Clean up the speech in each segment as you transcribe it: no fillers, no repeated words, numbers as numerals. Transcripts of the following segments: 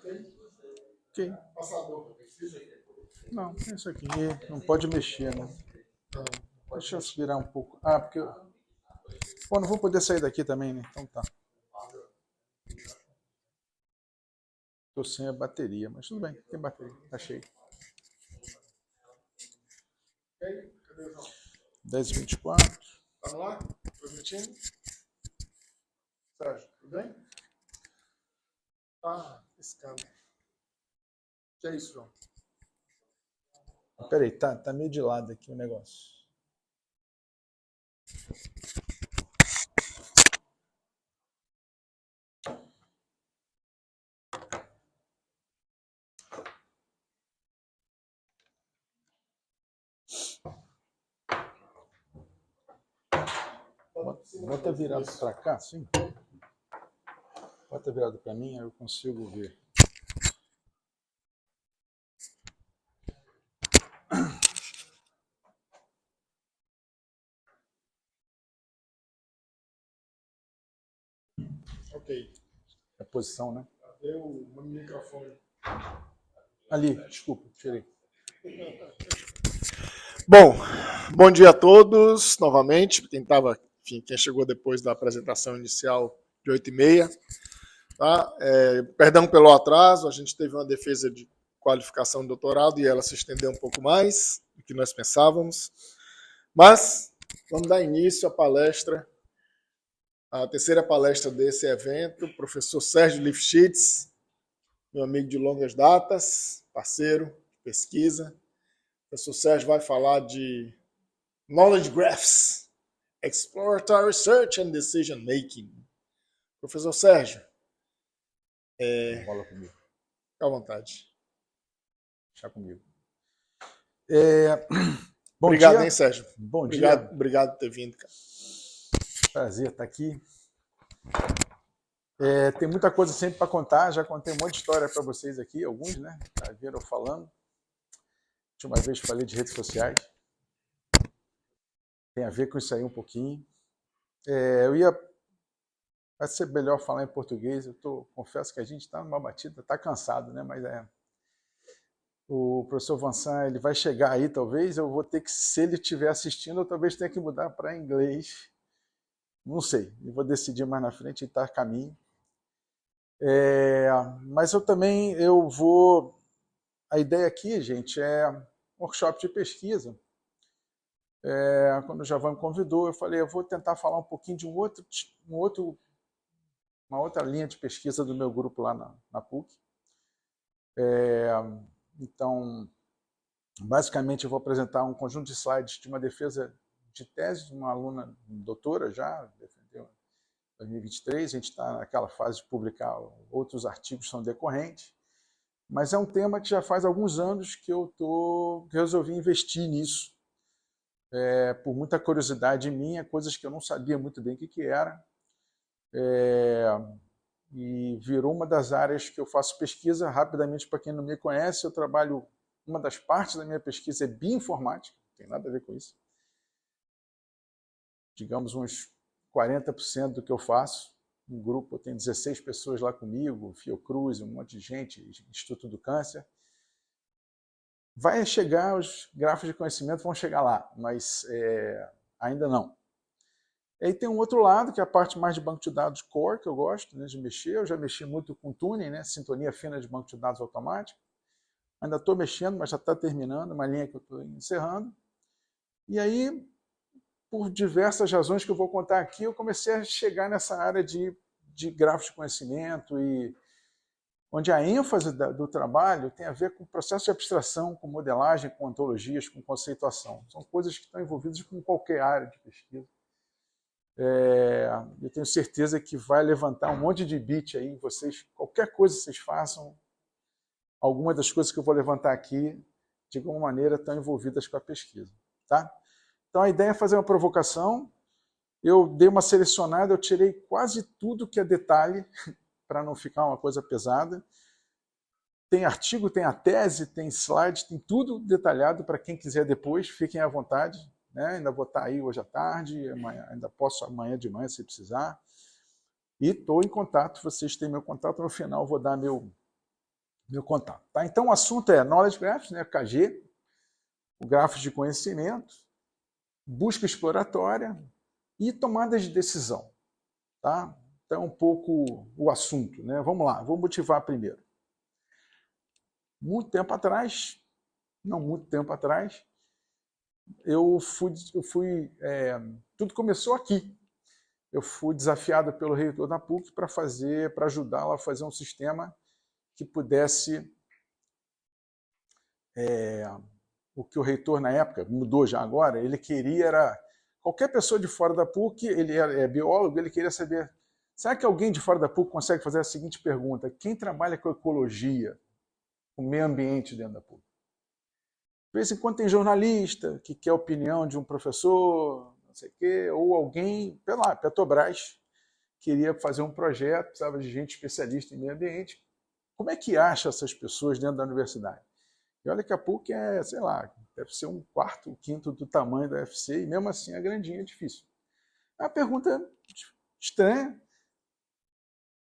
Ok. Não, é isso aqui. Não pode mexer, né? Deixa eu virar um pouco. Ah, porque... Pô, não vou poder sair daqui também, né? Então tá. Tô sem a bateria, mas tudo bem. Tem bateria. Tá cheio. 10h24. Vamos lá? Transmitindo? Sérgio, tudo bem? Ah, piscando. Que é isso, João? Peraí, tá meio de lado aqui o negócio. Bota virado para cá, sim. Bota virado para mim, aí eu consigo ver. Ok. A posição, né? Cadê o microfone? Ali, desculpa, tirei. Bom dia a todos, novamente, quem chegou depois da apresentação inicial de 8h30. Tá? Perdão pelo atraso, a gente teve uma defesa de qualificação de doutorado e ela se estendeu um pouco mais do que nós pensávamos. Mas vamos dar início à palestra, a terceira palestra desse evento, o professor Sérgio Lifschitz, meu amigo de longas datas, parceiro de pesquisa. O professor Sérgio vai falar de Knowledge Graphs, Exploratory Research and Decision Making. Professor Sérgio, Bola comigo. fica à vontade. Deixa comigo. Bom obrigado, dia. Hein, Sérgio? Bom dia. Obrigado por ter vindo, cara. Prazer estar aqui. Tem muita coisa sempre para contar. Já contei um monte de história para vocês aqui, alguns, né? Já viram falando. A última vez falei de redes sociais. Tem a ver com isso aí um pouquinho. Vai ser melhor falar em português. Confesso que a gente está numa batida, está cansado, né? Mas o professor Vincent, ele vai chegar aí, talvez. Eu vou ter que, se ele estiver assistindo, eu talvez tenha que mudar para inglês. Não sei, eu vou decidir mais na frente, está a caminho. Mas eu vou... A ideia aqui, gente, é um workshop de pesquisa. Quando o Javan me convidou, eu falei, eu vou tentar falar um pouquinho de uma outra linha de pesquisa do meu grupo lá na PUC. Então, basicamente, eu vou apresentar um conjunto de slides de uma defesa de tese de uma aluna doutora já, defendeu em 2023. A gente está naquela fase de publicar outros artigos que são decorrentes. Mas é um tema que já faz alguns anos que eu resolvi investir nisso. Por muita curiosidade minha, coisas que eu não sabia muito bem o que era. E virou uma das áreas que eu faço pesquisa. Rapidamente, para quem não me conhece, eu trabalho... Uma das partes da minha pesquisa é bioinformática, não tem nada a ver com isso. Digamos, uns 40% do que eu faço. Um grupo, eu tenho 16 pessoas lá comigo, Fiocruz, um monte de gente, Instituto do Câncer. Vai chegar, os grafos de conhecimento vão chegar lá, mas ainda não. E aí tem um outro lado, que é a parte mais de banco de dados core, que eu gosto, né, de mexer. Eu já mexi muito com tuning, né, sintonia fina de banco de dados automático. Ainda estou mexendo, mas já está terminando, uma linha que eu estou encerrando. E aí, por diversas razões que eu vou contar aqui, eu comecei a chegar nessa área de grafos de conhecimento, e onde a ênfase do trabalho tem a ver com processo de abstração, com modelagem, com ontologias, com conceituação. São coisas que estão envolvidas com qualquer área de pesquisa. Eu tenho certeza que vai levantar um monte de bit aí em vocês. Qualquer coisa que vocês façam, algumas das coisas que eu vou levantar aqui, de alguma maneira, estão envolvidas com a pesquisa. Tá? Então, a ideia é fazer uma provocação. Eu dei uma selecionada, eu tirei quase tudo que é detalhe, para não ficar uma coisa pesada. Tem artigo, tem a tese, tem slide, tem tudo detalhado para quem quiser depois, fiquem à vontade. Né? Ainda vou estar aí hoje à tarde, amanhã, ainda posso amanhã de manhã se precisar. E estou em contato, vocês têm meu contato, no final vou dar meu meu contato. Tá? Então, o assunto é Knowledge Graphs, né, KG, o Grafos de Conhecimento, Busca Exploratória e Tomadas de Decisão. Tá? Então, um pouco o assunto. Né? Vamos lá, vou motivar primeiro. Muito tempo atrás, não muito tempo atrás, tudo começou aqui. Eu fui desafiado pelo reitor da PUC para ajudá-la a fazer um sistema que pudesse... o que o reitor, na época, mudou já agora, ele queria... qualquer pessoa de fora da PUC, ele é biólogo, ele queria saber... Será que alguém de fora da PUC consegue fazer a seguinte pergunta? Quem trabalha com ecologia, com meio ambiente dentro da PUC? De vez em quando tem jornalista que quer a opinião de um professor, não sei o quê, ou alguém, sei lá, Petrobras, queria fazer um projeto, precisava de gente especialista em meio ambiente. Como é que acha essas pessoas dentro da universidade? E olha que a PUC é, sei lá, deve ser um quarto, um quinto do tamanho da UFC, e mesmo assim a grandinha é difícil. É uma pergunta estranha,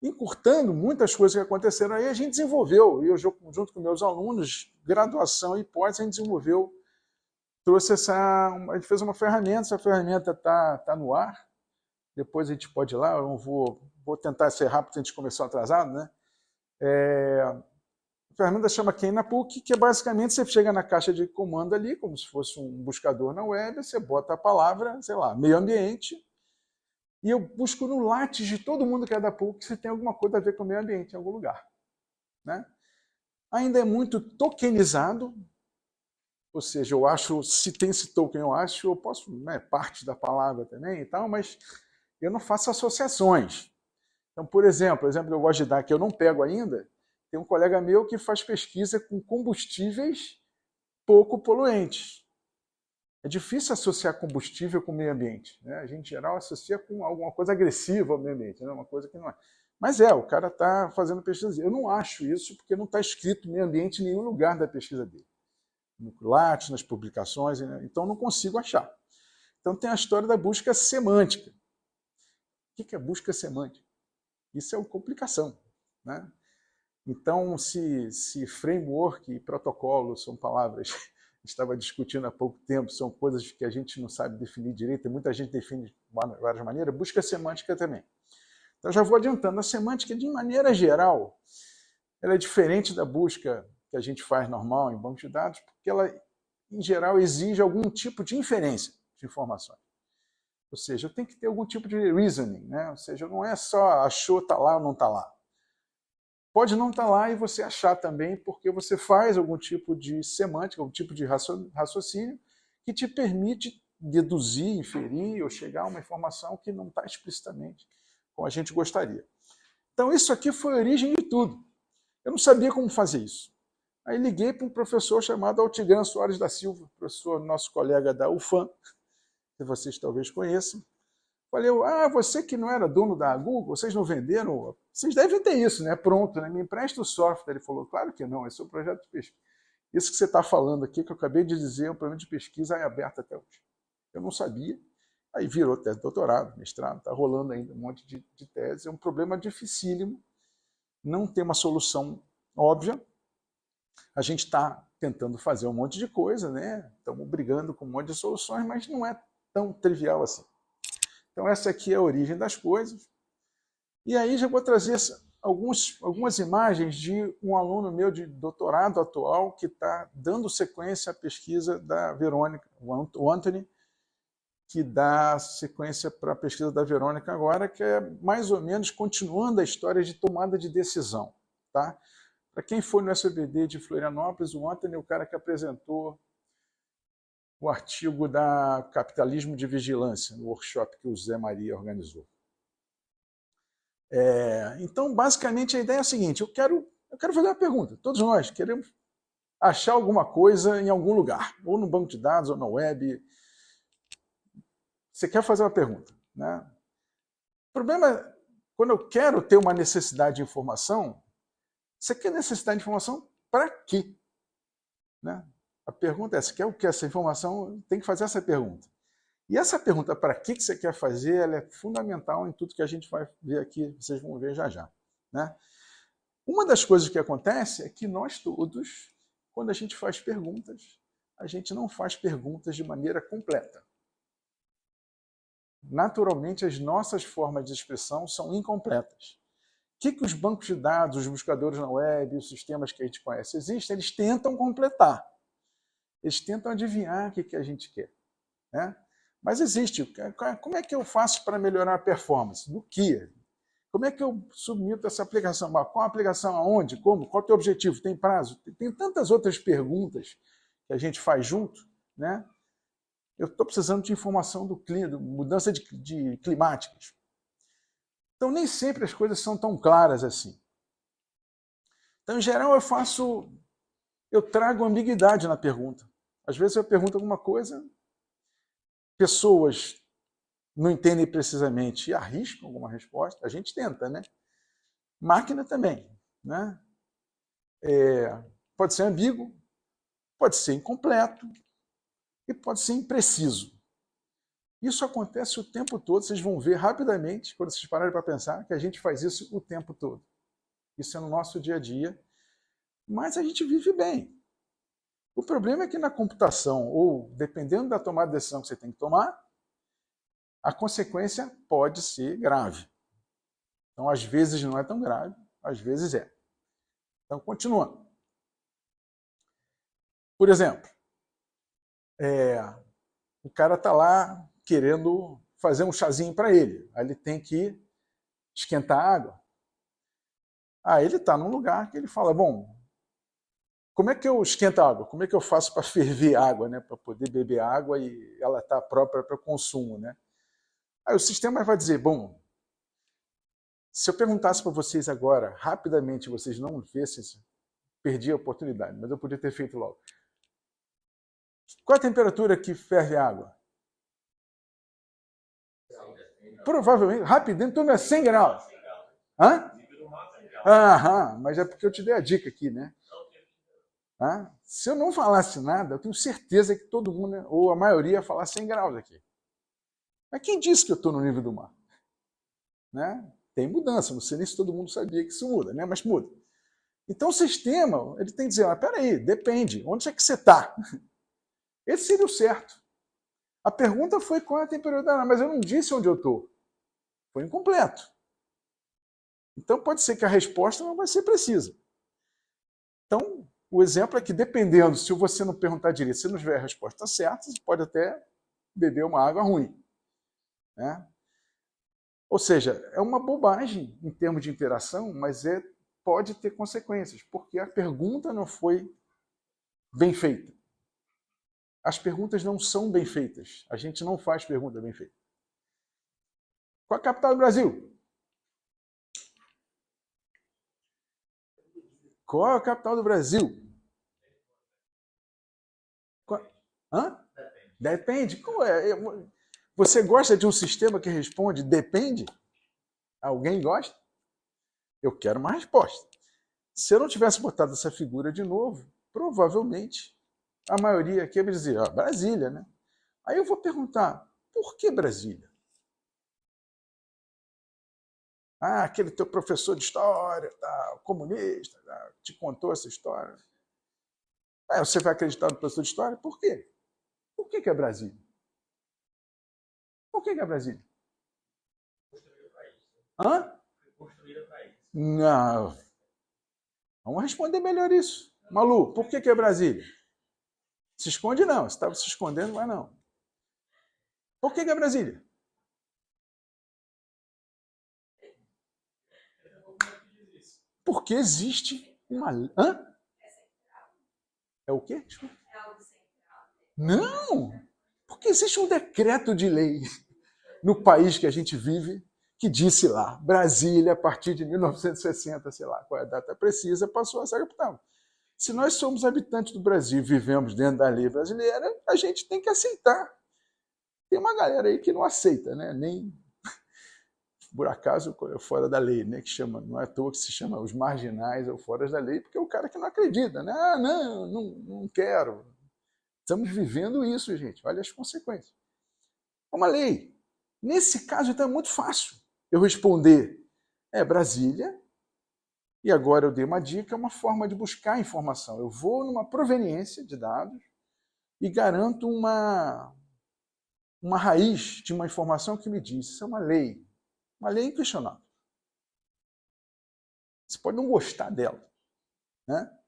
encurtando muitas coisas que aconteceram aí, a gente desenvolveu, e eu junto com meus alunos, graduação e pós, a gente desenvolveu, trouxe a gente fez uma ferramenta, essa ferramenta está no ar, depois a gente pode ir lá, eu vou tentar ser rápido, a gente começou atrasado, né? A ferramenta chama Quem na PUC, que é basicamente você chega na caixa de comando ali, como se fosse um buscador na web, você bota a palavra, sei lá, meio ambiente, e eu busco no látis de todo mundo que é da PUC se tem alguma coisa a ver com o meio ambiente em algum lugar. Né? Ainda é muito tokenizado, ou seja, eu acho, se tem esse token, eu posso, né, parte da palavra também e tal, mas eu não faço associações. Então, por exemplo, o exemplo que eu gosto de dar, que eu não pego ainda, tem um colega meu que faz pesquisa com combustíveis pouco poluentes. É difícil associar combustível com o meio ambiente. Né? A gente, em geral, associa com alguma coisa agressiva ao meio ambiente, né? Uma coisa que não é. Mas o cara está fazendo pesquisa. Eu não acho isso porque não está escrito meio ambiente em nenhum lugar da pesquisa dele. No Lattes, nas publicações, né? Então não consigo achar. Então tem a história da busca semântica. O que é busca semântica? Isso é uma complicação. Né? Então, se framework e protocolo são palavras... estava discutindo há pouco tempo, são coisas que a gente não sabe definir direito, e muita gente define de várias maneiras, busca semântica também. Então, já vou adiantando, a semântica, de maneira geral, ela é diferente da busca que a gente faz normal em banco de dados, porque ela, em geral, exige algum tipo de inferência de informações. Ou seja, eu tenho que ter algum tipo de reasoning, né? Ou seja, não é só achou, está lá ou não está lá. Pode não estar lá e você achar também, porque você faz algum tipo de semântica, algum tipo de raciocínio que te permite deduzir, inferir ou chegar a uma informação que não está explicitamente como a gente gostaria. Então isso aqui foi a origem de tudo. Eu não sabia como fazer isso. Aí liguei para um professor chamado Altigran Soares da Silva, professor nosso colega da UFAM, que vocês talvez conheçam. Falei, você que não era dono da Google, vocês não venderam? Vocês devem ter isso, né? Pronto, né? Me empresta o software. Ele falou, claro que não, esse é um projeto de pesquisa. Isso que você está falando aqui, que eu acabei de dizer, é um projeto de pesquisa aberto até hoje. Eu não sabia. Aí virou tese de doutorado, mestrado, está rolando ainda um monte de tese. É um problema dificílimo, não tem uma solução óbvia. A gente está tentando fazer um monte de coisa, né? Estamos brigando com um monte de soluções, mas não é tão trivial assim. Então essa aqui é a origem das coisas. E aí já vou trazer algumas imagens de um aluno meu de doutorado atual que está dando sequência à pesquisa da Verônica, o Anthony, que dá sequência para a pesquisa da Verônica agora, que é mais ou menos continuando a história de tomada de decisão. Tá? Para quem foi no SBD de Florianópolis, o Anthony é o cara que apresentou o artigo da Capitalismo de Vigilância, no workshop que o Zé Maria organizou. Então, basicamente, a ideia é a seguinte, eu quero fazer uma pergunta. Todos nós queremos achar alguma coisa em algum lugar, ou no banco de dados, ou na web. Você quer fazer uma pergunta. Né? O problema é, quando eu quero ter uma necessidade de informação, você quer necessidade de informação para quê? Né? A pergunta é, você quer o que? Essa informação, tem que fazer essa pergunta. E essa pergunta, para que você quer fazer, ela é fundamental em tudo que a gente vai ver aqui, vocês vão ver já já. Né? Uma das coisas que acontece é que nós todos, quando a gente faz perguntas, a gente não faz perguntas de maneira completa. Naturalmente, as nossas formas de expressão são incompletas. O que os bancos de dados, os buscadores na web, os sistemas que a gente conhece existem, eles tentam completar. Eles tentam adivinhar o que a gente quer. Né? Mas existe. Como é que eu faço para melhorar a performance? Do que? Como é que eu submeto essa aplicação? Qual a aplicação? Aonde? Como? Qual é o teu objetivo? Tem prazo? Tem tantas outras perguntas que a gente faz junto. Né? Eu estou precisando de informação do clima, mudança de climáticas. Então, nem sempre as coisas são tão claras assim. Então, em geral, eu trago ambiguidade na pergunta. Às vezes eu pergunto alguma coisa, pessoas não entendem precisamente e arriscam alguma resposta. A gente tenta, né? Máquina também, né? Pode ser ambíguo, pode ser incompleto e pode ser impreciso. Isso acontece o tempo todo, vocês vão ver rapidamente, quando vocês pararem para pensar, que a gente faz isso o tempo todo. Isso é no nosso dia a dia, mas a gente vive bem. O problema é que na computação, ou dependendo da tomada de decisão que você tem que tomar, a consequência pode ser grave. Então, às vezes não é tão grave, às vezes é. Então, continuando. Por exemplo, o cara está lá querendo fazer um chazinho para ele. Aí ele tem que esquentar a água. Aí ele está num lugar que ele fala, bom, como é que eu esquento a água? Como é que eu faço para ferver água, né? Para poder beber água e ela está própria para consumo, né? Aí o sistema vai dizer, bom, se eu perguntasse para vocês agora, rapidamente, vocês não vissem isso, perdi a oportunidade, mas eu podia ter feito logo. Qual a temperatura que ferve a água? Provavelmente, rapidinho, tudo é 100 graus. Hã? Aham, mas é porque eu te dei a dica aqui, né? Se eu não falasse nada, eu tenho certeza que todo mundo, ou a maioria, ia falar 100 graus aqui. Mas quem disse que eu estou no nível do mar? Né? Tem mudança, não sei nem se todo mundo sabia que isso muda, né? Mas muda. Então o sistema, ele tem que dizer, peraí, depende, onde é que você está? Esse seria o certo. A pergunta foi qual é a temperatura, mas eu não disse onde eu estou. Foi incompleto. Então pode ser que a resposta não vai ser precisa. Então, o exemplo é que dependendo, se você não perguntar direito, se não tiver a resposta certa, você pode até beber uma água ruim. Né? Ou seja, é uma bobagem em termos de interação, mas pode ter consequências, porque a pergunta não foi bem feita. As perguntas não são bem feitas. A gente não faz pergunta bem feita. Qual é a capital do Brasil? Qual é a capital do Brasil? Hã? Depende. Você gosta de um sistema que responde depende? Alguém gosta? Eu quero uma resposta. Se eu não tivesse botado essa figura de novo, provavelmente a maioria aqui vai dizer, Brasília, né? Aí eu vou perguntar, por que Brasília? Aquele teu professor de história, comunista, te contou essa história. Você vai acreditar no professor de história? Por quê? Por que é Brasília? Por que é Brasília? Construída para isso. Não. Vamos responder melhor isso. Malu, por que é Brasília? Se esconde não. Você estava se escondendo, mas não. Por que é Brasília? Porque existe uma... É o quê? Não! Porque existe um decreto de lei no país que a gente vive que disse lá, Brasília, a partir de 1960, sei lá qual é a data precisa, passou a ser capital. Se nós somos habitantes do Brasil e vivemos dentro da lei brasileira, a gente tem que aceitar. Tem uma galera aí que não aceita, né? Nem por acaso fora da lei, né? Que chama, não é à toa que se chama os marginais ou fora da lei, porque é o cara que não acredita, né? Não quero. Estamos vivendo isso, gente. Olha as consequências. É uma lei. Nesse caso, então, é muito fácil eu responder. Brasília E agora eu dei uma dica, uma forma de buscar informação. Eu vou numa proveniência de dados e garanto uma raiz de uma informação que me diz, isso é uma lei inquestionável. Você pode não gostar dela, né?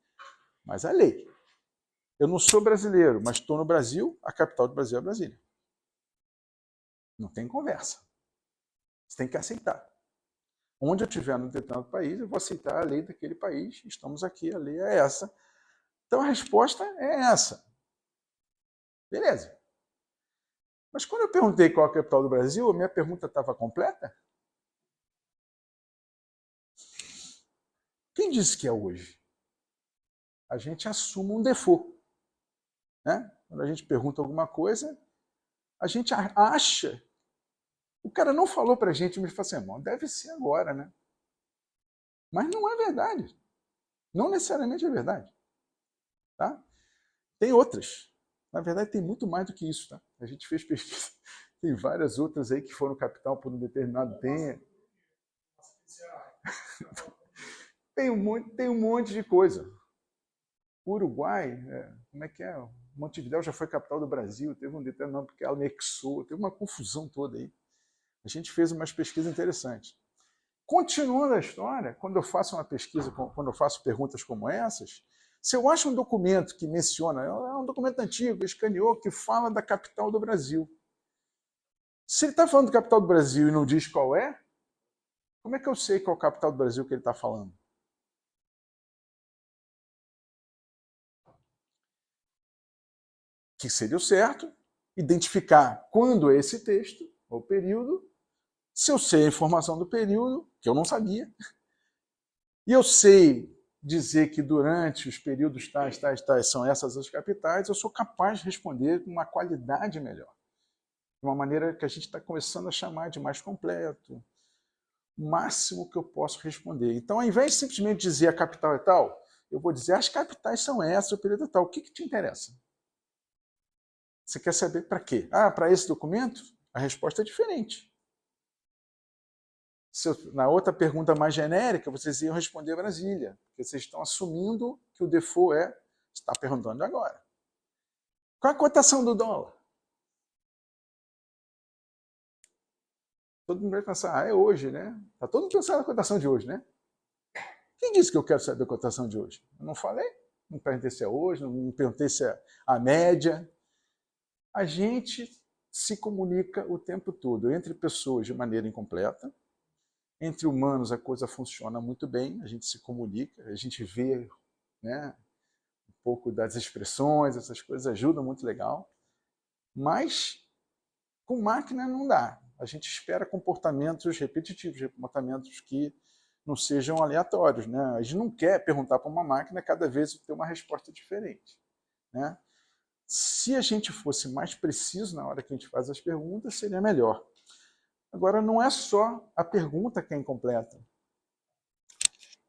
Mas é lei. Eu não sou brasileiro, mas estou no Brasil, a capital do Brasil é Brasília. Não tem conversa. Você tem que aceitar. Onde eu estiver no determinado país, eu vou aceitar a lei daquele país. Estamos aqui, a lei é essa. Então a resposta é essa. Beleza. Mas quando eu perguntei qual é a capital do Brasil, a minha pergunta estava completa? Quem disse que é hoje? A gente assume um default, né? Quando a gente pergunta alguma coisa, a gente acha. O cara não falou para a gente, mas fala assim, irmão, deve ser agora, né? Mas não é verdade. Não necessariamente é verdade. Tá? Tem outras. Na verdade, tem muito mais do que isso. Tá? A gente fez pesquisa. Tem várias outras aí que foram capital por um determinado tempo. Tem um monte de coisa. O Uruguai, como é que é? Montevidéu já foi capital do Brasil, teve um determinado porque anexou, teve uma confusão toda aí. A gente fez umas pesquisas interessantes. Continuando a história, quando eu faço uma pesquisa, quando eu faço perguntas como essas, se eu acho um documento que menciona, é um documento antigo, escaneou, que fala da capital do Brasil. Se ele está falando da capital do Brasil e não diz qual é, como é que eu sei qual é a capital do Brasil que ele está falando? Que seria o certo, identificar quando é esse texto, ou período. Se eu sei a informação do período, que eu não sabia, e eu sei dizer que durante os períodos tais são essas as capitais, eu sou capaz de responder com uma qualidade melhor. De uma maneira que a gente está começando a chamar de mais completo, o máximo que eu posso responder. Então, ao invés de simplesmente dizer a capital é tal, eu vou dizer as capitais são essas, o período é tal. O que te interessa? Você quer saber para quê? Para esse documento? A resposta é diferente. Na outra pergunta mais genérica, vocês iam responder Brasília, porque vocês estão assumindo que o default você está perguntando agora. Qual a cotação do dólar? Todo mundo vai pensar, é hoje, né? Está todo mundo pensando na cotação de hoje, né? Quem disse que eu quero saber a cotação de hoje? Eu não falei, não perguntei se é hoje, não perguntei se é a média. A gente se comunica o tempo todo entre pessoas de maneira incompleta. Entre humanos a coisa funciona muito bem, a gente se comunica, a gente vê, né, um pouco das expressões, essas coisas ajudam, muito legal. Mas com máquina não dá. A gente espera comportamentos repetitivos, comportamentos que não sejam aleatórios. Né? A gente não quer perguntar para uma máquina cada vez ter uma resposta diferente. Né? Se a gente fosse mais preciso na hora que a gente faz as perguntas, seria melhor. Agora, não é só a pergunta que é incompleta.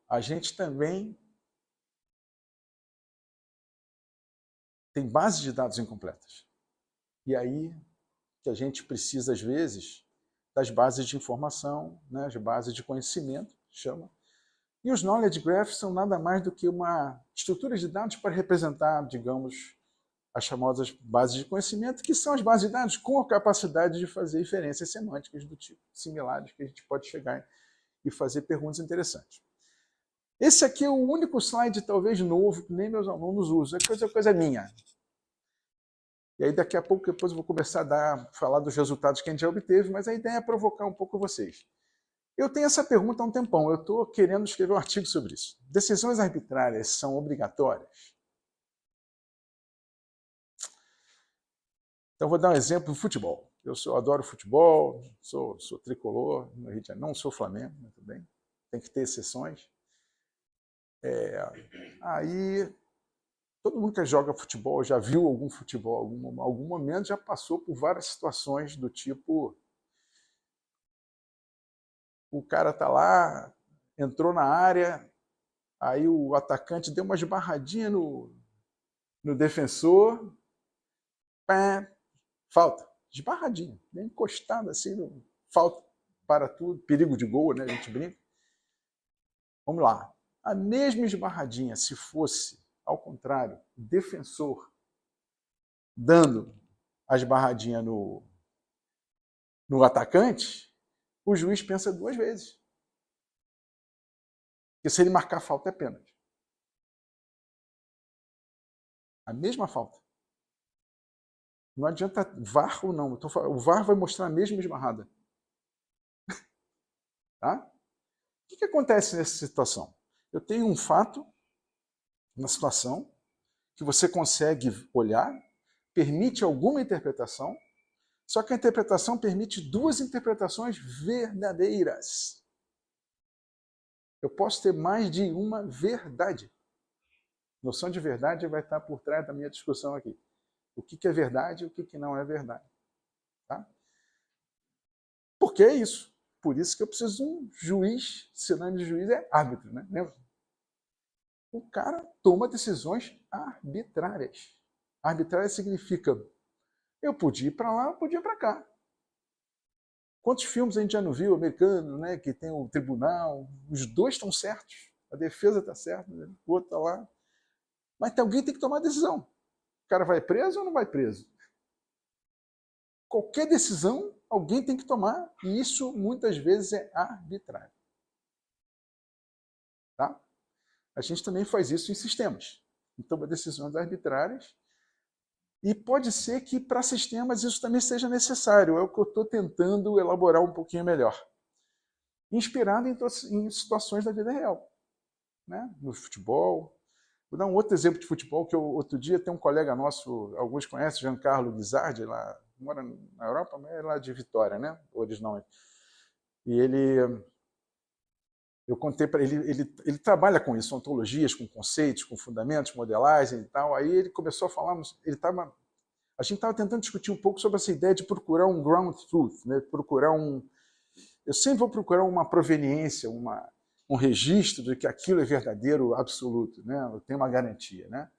A gente também tem bases de dados incompletas. E aí que a gente precisa, às vezes, das bases de informação, né, as bases de conhecimento, chama. E os knowledge graphs são nada mais do que uma estrutura de dados para representar, digamos, as famosas bases de conhecimento, que são as bases de dados com a capacidade de fazer inferências semânticas do tipo similares, que a gente pode chegar e fazer perguntas interessantes. Esse aqui é o único slide, talvez, novo, que nem meus alunos usam. É coisa minha. E aí, daqui a pouco, depois eu vou começar a falar dos resultados que a gente já obteve, mas a ideia é provocar um pouco vocês. Eu tenho essa pergunta há um tempão. Eu estou querendo escrever um artigo sobre isso. Decisões arbitrárias são obrigatórias? Então, vou dar um exemplo do futebol. Eu adoro futebol, sou tricolor no Rio de Janeiro, não sou Flamengo, muito bem. Tem que ter exceções. Aí, todo mundo que joga futebol, já viu algum futebol, algum momento, já passou por várias situações do tipo... O cara está lá, entrou na área, aí o atacante deu uma esbarradinha no defensor, falta, esbarradinha, bem encostada assim, falta, para tudo, perigo de gol, né? A gente brinca. Vamos lá. A mesma esbarradinha, se fosse, ao contrário, o defensor dando a esbarradinha no atacante, o juiz pensa 2 vezes. Porque se ele marcar falta, é pênalti. A mesma falta. Não adianta VAR ou não. O VAR vai mostrar a mesma esbarrada. Tá? O que acontece nessa situação? Eu tenho um fato, uma situação, que você consegue olhar, permite alguma interpretação, só que a interpretação permite 2 interpretações verdadeiras. Eu posso ter mais de uma verdade. A noção de verdade vai estar por trás da minha discussão aqui. O que é verdade e o que não é verdade. Tá? Por que isso? Por isso que eu preciso de um juiz. Sinônimo de juiz é árbitro, né? Lembra? O cara toma decisões arbitrárias. Arbitrária significa eu podia ir para lá, eu podia ir para cá. Quantos filmes a gente já não viu, americano, né, que tem o tribunal, os 2 estão certos, a defesa está certa, o outro está lá. Mas alguém tem que tomar a decisão. O cara vai preso ou não vai preso? Qualquer decisão, alguém tem que tomar, e isso muitas vezes é arbitrário. Tá? A gente também faz isso em sistemas. Toma decisões arbitrárias. E pode ser que para sistemas isso também seja necessário. É o que eu estou tentando elaborar um pouquinho melhor. Inspirado em situações da vida real. Né? No futebol. Vou dar um outro exemplo de futebol, que outro dia tem um colega nosso, alguns conhecem, Giancarlo Guisardi, lá, mora na Europa, mas é lá de Vitória, né? Originalmente. E eu contei para ele, ele trabalha com isso, ontologias, com conceitos, com fundamentos, modelagem e tal. Aí ele começou a falar, a gente estava tentando discutir um pouco sobre essa ideia de procurar um ground truth, né? Eu sempre vou procurar uma proveniência, um registro de que aquilo é verdadeiro, absoluto, né? Eu tenho uma garantia, né?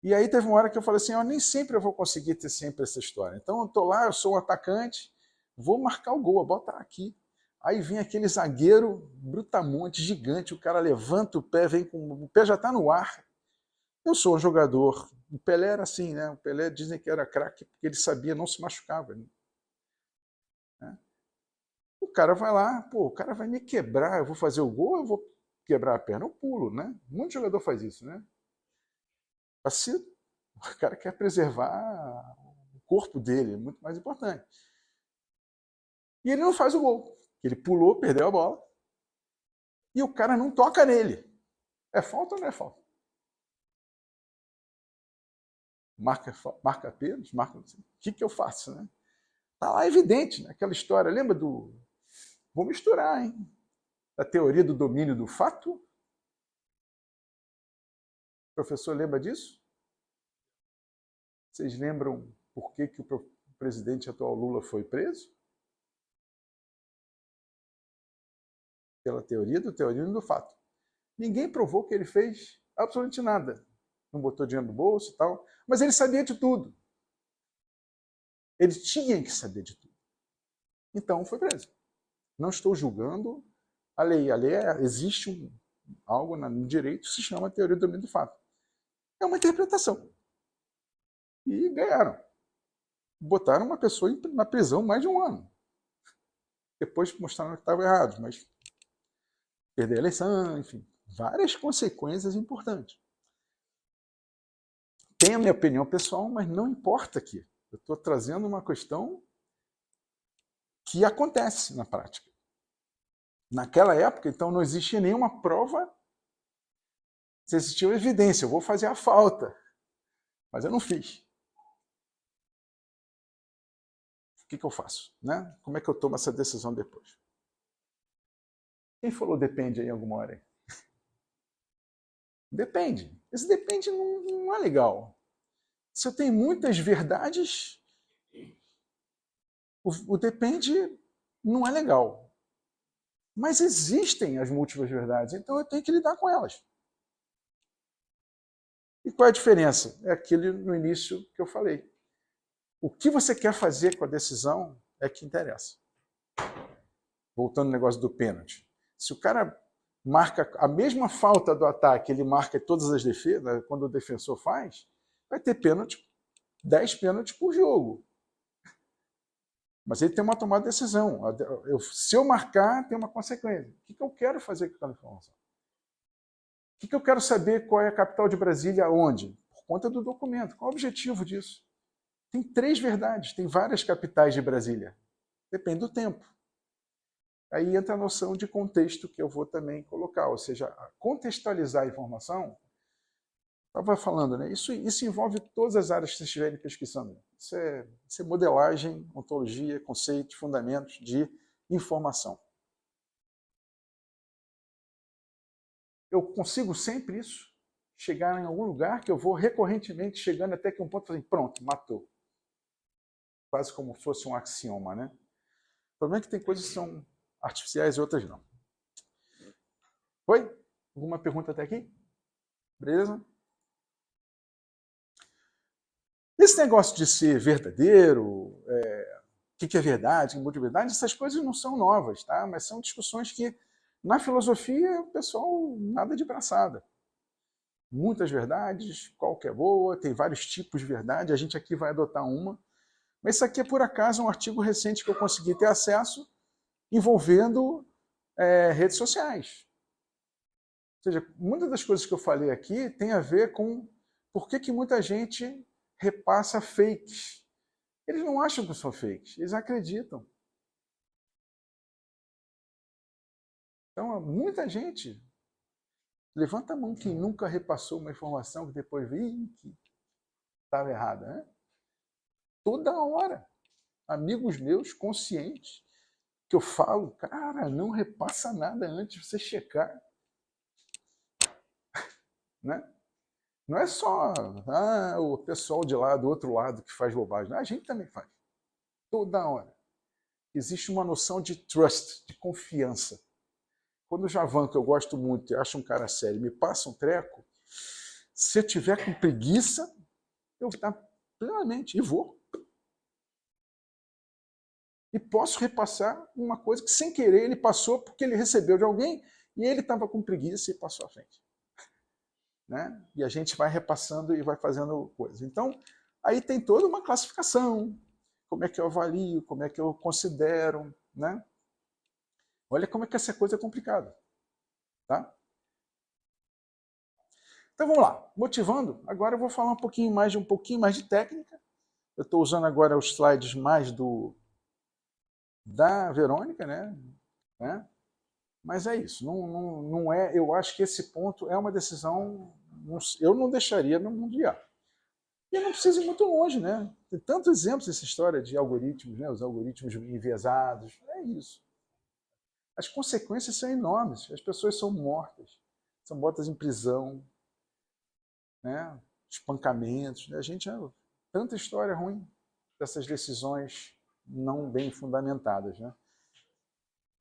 E aí teve uma hora que eu falei assim, nem sempre eu vou conseguir ter sempre essa história. Então eu estou lá, eu sou um atacante, vou marcar o gol, vou botar aqui. Aí vem aquele zagueiro brutamonte, gigante, o cara levanta o pé, o pé já está no ar. Eu sou um jogador. O Pelé era assim, né? O Pelé dizem que era craque porque ele sabia, não se machucava. Né? O cara vai lá, o cara vai me quebrar, eu vou fazer o gol, eu vou quebrar a perna, eu pulo, né? Muito jogador faz isso, né? Assim, o cara quer preservar o corpo dele, é muito mais importante. E ele não faz o gol. Ele pulou, perdeu a bola, e o cara não toca nele. É falta ou não é falta? Marca pênalti? Marca... O que eu faço, né? Tá lá evidente, né? Aquela história. Lembra do... Vou misturar, hein? Da teoria do domínio do fato. O professor lembra disso? Vocês lembram por que o presidente atual Lula foi preso? Pela teoria do domínio do fato. Ninguém provou que ele fez absolutamente nada. Não botou dinheiro no bolso e tal. Mas ele sabia de tudo. Ele tinha que saber de tudo. Então foi preso. Não estou julgando a lei. A lei existe algo no direito que se chama teoria do domínio do fato. É uma interpretação. E ganharam. Botaram uma pessoa na prisão mais de 1 ano. Depois mostraram que estava errado, mas perder a eleição, enfim, várias consequências importantes. Tem a minha opinião pessoal, mas não importa aqui. Eu estou trazendo uma questão que acontece na prática. Naquela época, então, não existia nenhuma prova. Se existia evidência, eu vou fazer a falta. Mas eu não fiz. O que eu faço? Né? Como é que eu tomo essa decisão depois? Quem falou depende aí alguma hora? Depende. Esse depende não é legal. Se eu tenho muitas verdades, o depende não é legal. Mas existem as múltiplas verdades, então eu tenho que lidar com elas. E qual é a diferença? É aquele no início que eu falei. O que você quer fazer com a decisão é que interessa. Voltando ao negócio do pênalti. Se o cara marca a mesma falta do ataque, ele marca todas as defesas, quando o defensor faz, vai ter pênalti, 10 pênaltis por jogo. Mas ele tem uma tomada de decisão. Se eu marcar, tem uma consequência. O que eu quero fazer com aquela informação? O que eu quero saber qual é a capital de Brasília, onde? Por conta do documento. Qual é o objetivo disso? Tem 3 verdades, tem várias capitais de Brasília. Depende do tempo. Aí entra a noção de contexto que eu vou também colocar, ou seja, contextualizar a informação. Estava falando, né? Isso envolve todas as áreas que vocês estiverem pesquisando. Isso é modelagem, ontologia, conceitos, fundamentos de informação. Eu consigo sempre isso, chegar em algum lugar que eu vou recorrentemente chegando até que um ponto e pronto, matou. Quase como se fosse um axioma, né? O problema é que tem coisas que são artificiais e outras não. Oi? Alguma pergunta até aqui? Beleza? Esse negócio de ser verdadeiro, o que é verdade, o que é verdade, essas coisas não são novas, tá? Mas são discussões que, na filosofia, o pessoal nada de braçada. Muitas verdades, qual que é boa, tem vários tipos de verdade, a gente aqui vai adotar uma. Mas isso aqui é, por acaso, um artigo recente que eu consegui ter acesso, envolvendo redes sociais. Ou seja, muitas das coisas que eu falei aqui tem a ver com por que muita gente repassa fakes. Eles não acham que são fakes, eles acreditam. Então, muita gente, levanta a mão quem nunca repassou uma informação que depois viu que estava errada, né? Toda hora. Amigos meus conscientes, que eu falo, cara, não repassa nada antes de você checar. Né? Não é só o pessoal de lá, do outro lado, que faz bobagem. A gente também faz. Toda hora. Existe uma noção de trust, de confiança. Quando o Javan, que eu gosto muito, e acho um cara sério, me passa um treco, se eu tiver com preguiça, eu vou estar plenamente, e vou. E posso repassar uma coisa que, sem querer, ele passou porque ele recebeu de alguém e ele estava com preguiça e passou à frente. Né? E a gente vai repassando e vai fazendo coisas. Então, aí tem toda uma classificação. Como é que eu avalio, como é que eu considero. Né? Olha como é que essa coisa é complicada. Tá? Então vamos lá. Motivando, agora eu vou falar um pouquinho mais de técnica. Eu estou usando agora os slides mais da Verônica, né? Mas é isso. Não é. Eu acho que esse ponto é uma decisão. Eu não deixaria no mundial. E não precisa ir muito longe, né? Tem tantos exemplos dessa história de algoritmos, né? Os algoritmos enviesados. É isso. As consequências são enormes. As pessoas são mortas em prisão, né? Espancamentos. A gente tanta história ruim dessas decisões não bem fundamentadas, né?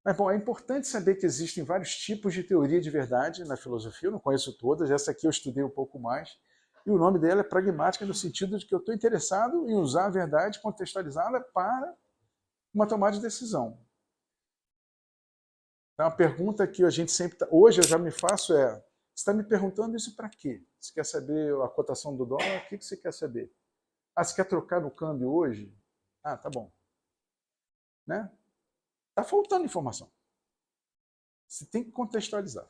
Mas, bom, é importante saber que existem vários tipos de teoria de verdade na filosofia, eu não conheço todas, essa aqui eu estudei um pouco mais, e o nome dela é pragmática no sentido de que eu estou interessado em usar a verdade contextualizada para uma tomada de decisão. Então, a pergunta que a gente sempre, hoje eu já me faço é, você está me perguntando isso para quê? Você quer saber a cotação do dólar? O que você quer saber? Você quer trocar no câmbio hoje? Tá bom. Né? Está faltando informação. Você tem que contextualizar.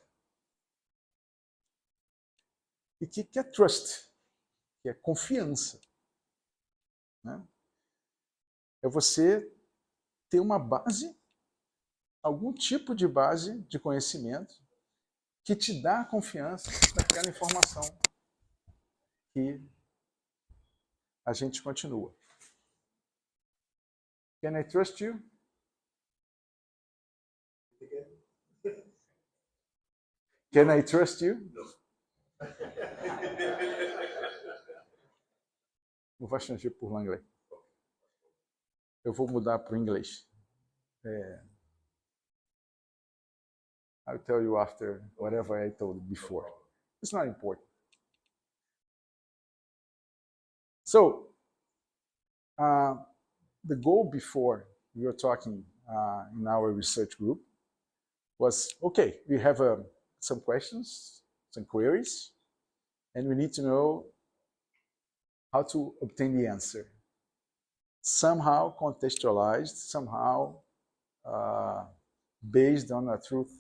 E o que é trust? Que é confiança. Né? É você ter uma base, algum tipo de base de conhecimento que te dá a confiança daquela informação que a gente continua. Can I trust you? Can I trust you? Não vai changer por inglês. Eu vou mudar para o inglês. I'll tell you after whatever I told before. It's not important. So, the goal before we were talking in our research group was, okay, we have some questions, some queries, and we need to know how to obtain the answer. Somehow contextualized, somehow based on a truth,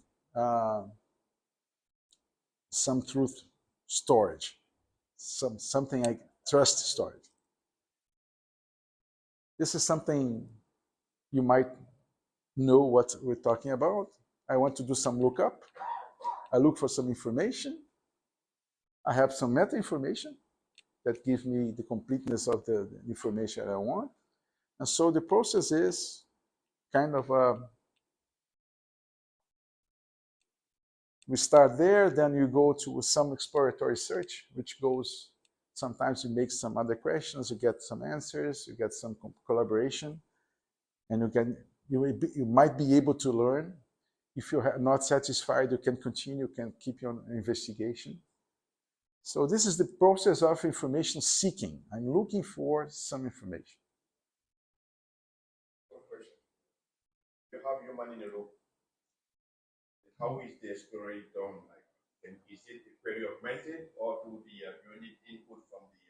some truth storage, something like trust storage. This is something you might know what we're talking about. I want to do some lookup. I look for some information. I have some meta information that gives me the completeness of the information I want. And so the process is kind of we start there, then you go to some exploratory search, which goes, sometimes you make some other questions, you get some answers, you get some collaboration, and you might be able to learn. If you're not satisfied, you can continue, you can keep your investigation. So this is the process of information seeking. I'm looking for some information. One question. You have human in a loop. How is the exploration done? Like, is it query augmented, or do the you need input from the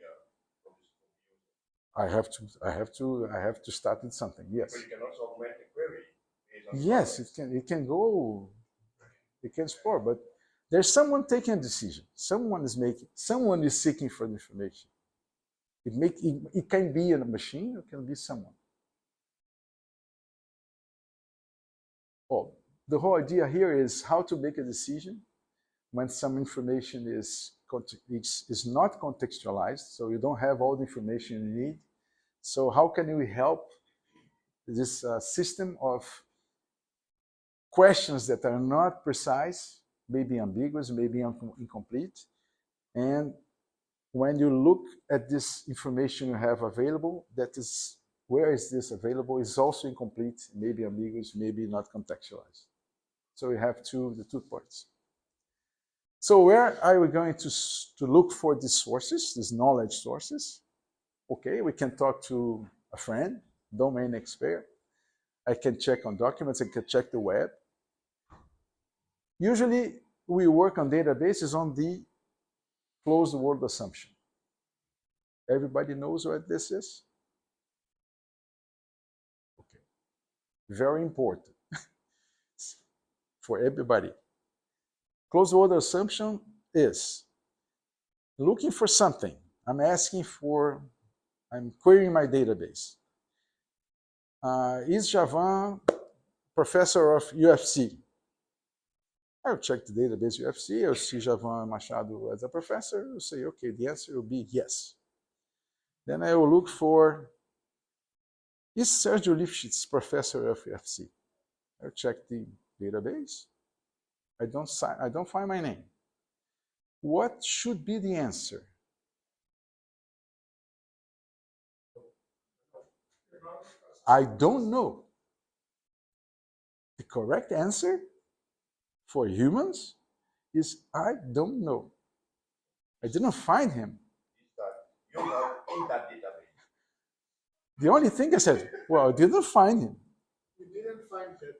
I have to start with something. Yes. But you can also augment the query. Yes, it can go. It can explore, but there's someone taking a decision. Someone is seeking for the information. It can be a machine, it can be someone. Well, the whole idea here is how to make a decision when some information is not contextualized, so you don't have all the information you need. So how can we help this system of questions that are not precise, maybe ambiguous, maybe incomplete, and when you look at this information you have available, that is, where is this available, is also incomplete, maybe ambiguous, maybe not contextualized. So we have the two parts. So where are we going to look for these sources, these knowledge sources? Okay, we can talk to a friend, domain expert. I can check on documents, I can check the web. Usually we work on databases on the closed world assumption. Everybody knows what this is? Okay, very important for everybody. Closed world assumption is looking for something. I'm querying my database. Is Javan professor of UFC? I'll check the database UFC, I'll see Javan Machado as a professor, I'll say, okay, the answer will be yes. Then I will look for, is Sérgio Lifschitz professor of UFC? I'll check the database. I don't find my name. What should be the answer? I don't know. The correct answer for humans is I don't know. I didn't find him. You're not in that database. The only thing I said, well, I didn't find him. You didn't find that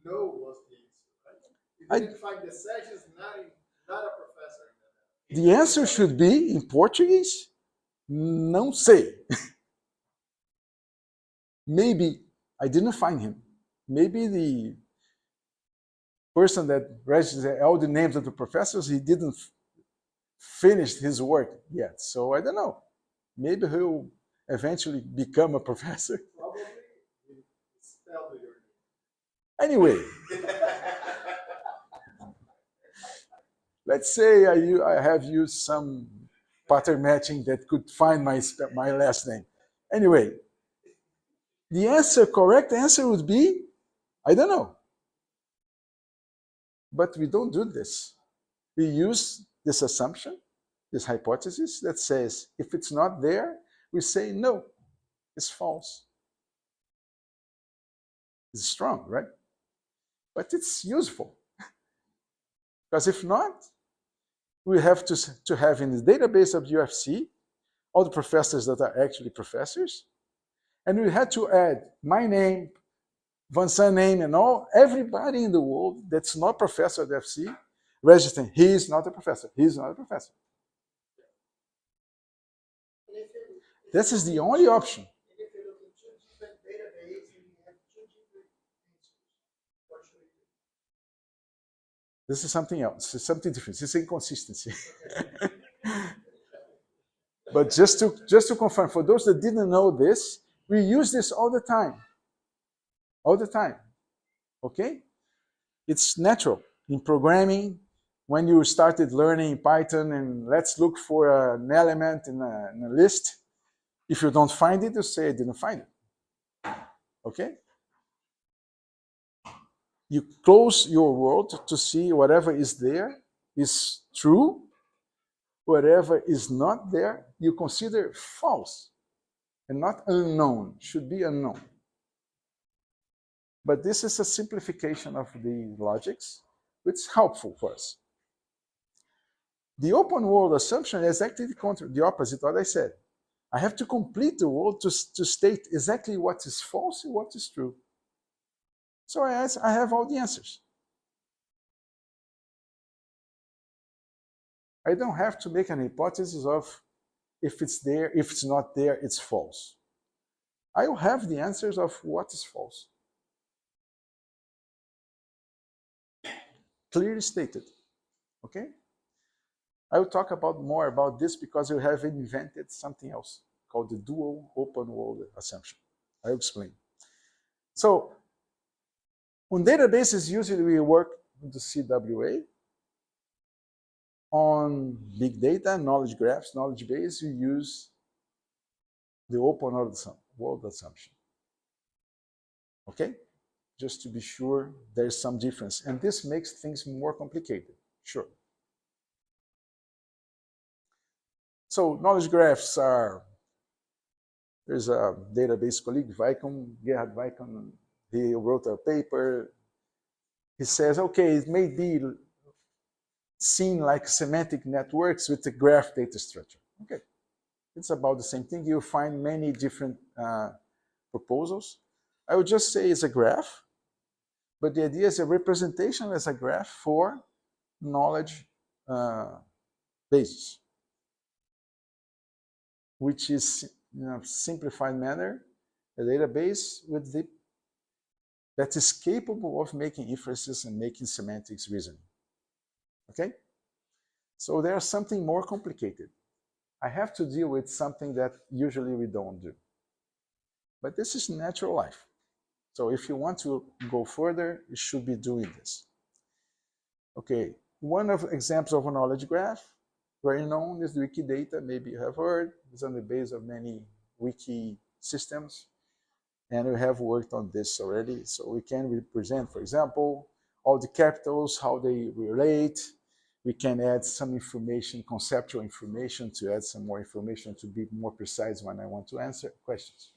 no was the answer, right? You didn't find the Sérgio is not a professor. The answer should be, in Portuguese, não sei. Maybe I didn't find him. Maybe the person that registers all the names of the professors, he didn't finish his work yet. So I don't know. Maybe he'll eventually become a professor. Probably he spelled your name. Anyway, let's say I have used some pattern matching that could find my last name. Anyway, the correct answer would be, I don't know. But we don't do this. We use this assumption, this hypothesis that says, if it's not there, we say no, it's false. It's strong, right? But it's useful. Because if not, we have to have in the database of UFC all the professors that are actually professors, and we had to add my name, Vincent's name, and everybody in the world that's not professor at UFC, Register, he is not a professor. He is not a professor. This is the only option. This is something else. It's something different. It's inconsistency. But just to confirm, for those that didn't know this, we use this all the time. All the time. Okay? It's natural. In programming, when you started learning Python and let's look for an element in a list, if you don't find it, you say I didn't find it. Okay? You close your world to see whatever is there is true. Whatever is not there, you consider false and not unknown. Should be unknown. But this is a simplification of the logics, which is helpful for us. The open world assumption is actually the opposite of what I said. I have to complete the world to state exactly what is false and what is true. So I have all the answers. I don't have to make an hypothesis of if it's there, if it's not there, it's false. I will have the answers of what is false. Clearly stated. Okay? I will talk more about this because we have invented something else called the dual open world assumption. I will explain. So, on databases, usually we work with the CWA. On big data, knowledge graphs, knowledge base, you use the open world assumption. Okay? Just to be sure there's some difference. And this makes things more complicated. Sure. So knowledge graphs are, there's a database colleague, Gerhard Weikon, he wrote a paper. He says, okay, it may be seen like semantic networks with a graph data structure. Okay, it's about the same thing. You'll find many different proposals. I would just say it's a graph, but the idea is a representation as a graph for knowledge bases, which is in a simplified manner a database that is capable of making inferences and making semantics reasoning. Okay? So there's something more complicated. I have to deal with something that usually we don't do. But this is natural life. So if you want to go further, you should be doing this. Okay, one of examples of a knowledge graph, very known, is Wikidata. Maybe you have heard. It's on the base of many wiki systems. And we have worked on this already. So we can represent, for example, all the capitals, how they relate. We can add some information, conceptual information, to add some more information to be more precise when I want to answer questions.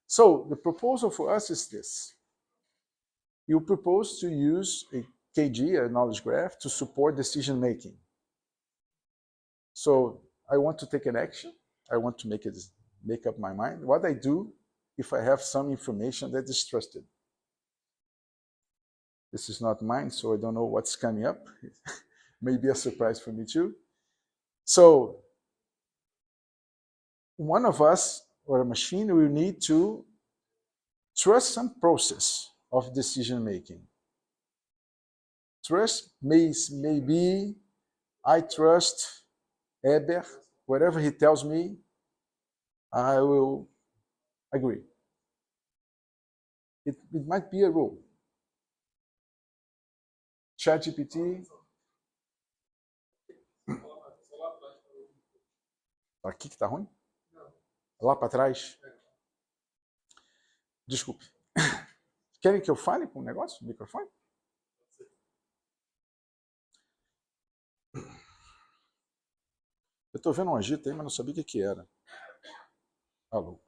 So the proposal for us is this. You propose to use a KG, a knowledge graph, to support decision making. So I want to take an action. I want to make up my mind. What I do if I have some information that is trusted. This is not mine, so I don't know what's coming up. Maybe a surprise for me too. So one of us or a machine will need to trust some process of decision making. Trust may be I trust Eber, whatever he tells me, I will agree. It might be a rule. ChatGPT. Aqui que tá ruim? Lá para trás? Desculpe. Querem que eu fale com o negócio, o microfone? Eu estou vendo um agito aí, mas não sabia o que era. Alô.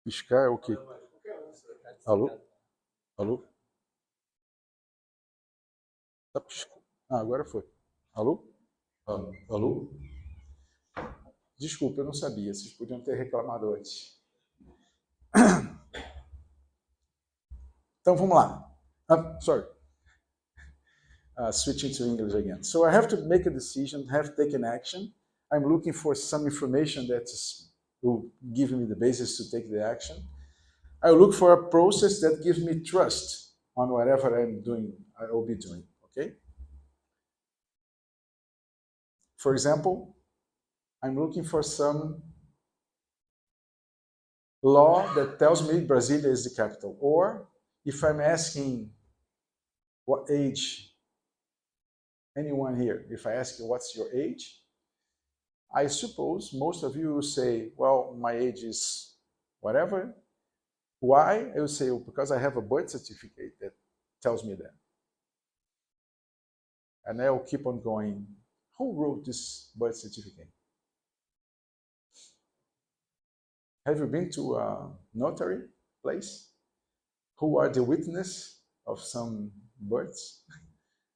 Piscar é o quê? Alô? Alô? Tá piscando. Ah, agora foi. Alô? Alô? Desculpa, eu não sabia. Vocês podiam ter reclamado antes. Então, vamos lá. Sorry. Switching to English again. So I have to make a decision, have to take an action. I'm looking for some information that will give me the basis to take the action. I look for a process that gives me trust on whatever I'm doing, I will be doing, okay? For example, I'm looking for some law that tells me Brasilia is the capital. Or if I'm asking what age, anyone here, if I ask you what's your age, I suppose most of you will say, well, my age is whatever. Why? I will say, well, because I have a birth certificate that tells me that. And I will keep on going, who wrote this birth certificate? Have you been to a notary place? Who are the witness of some births?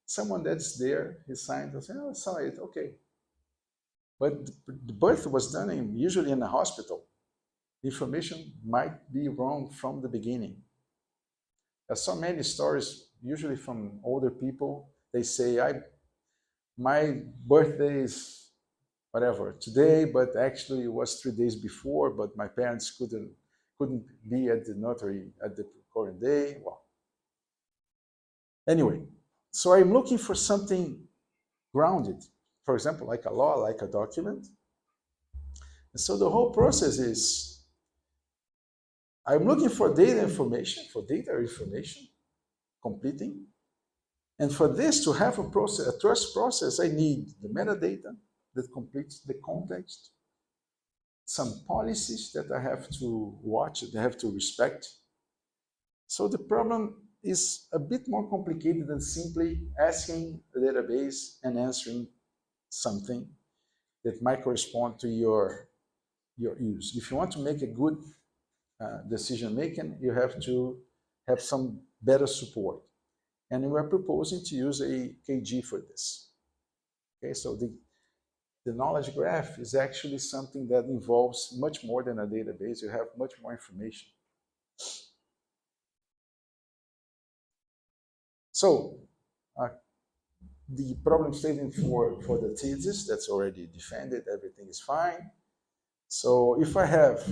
Someone that's there, he signed and said, oh, I saw it, okay. But the birth was done usually in a hospital. The information might be wrong from the beginning. There's so many stories, usually from older people. They say, my birthday is whatever, today, but actually it was 3 days before, but my parents couldn't be at the notary at the current day. Well, anyway, so I'm looking for something grounded, for example, like a law, like a document. And so the whole process is, I'm looking for data information, completing. And for this to have a process, a trust process, I need the metadata that completes the context, some policies that I have to watch, that I have to respect. So the problem is a bit more complicated than simply asking the database and answering something that might correspond to your use. If you want to make a good decision making, you have to have some better support. And we are proposing to use a KG for this. Okay, so the knowledge graph is actually something that involves much more than a database. You have much more information. So the problem statement for the thesis, that's already defended, everything is fine. So if I have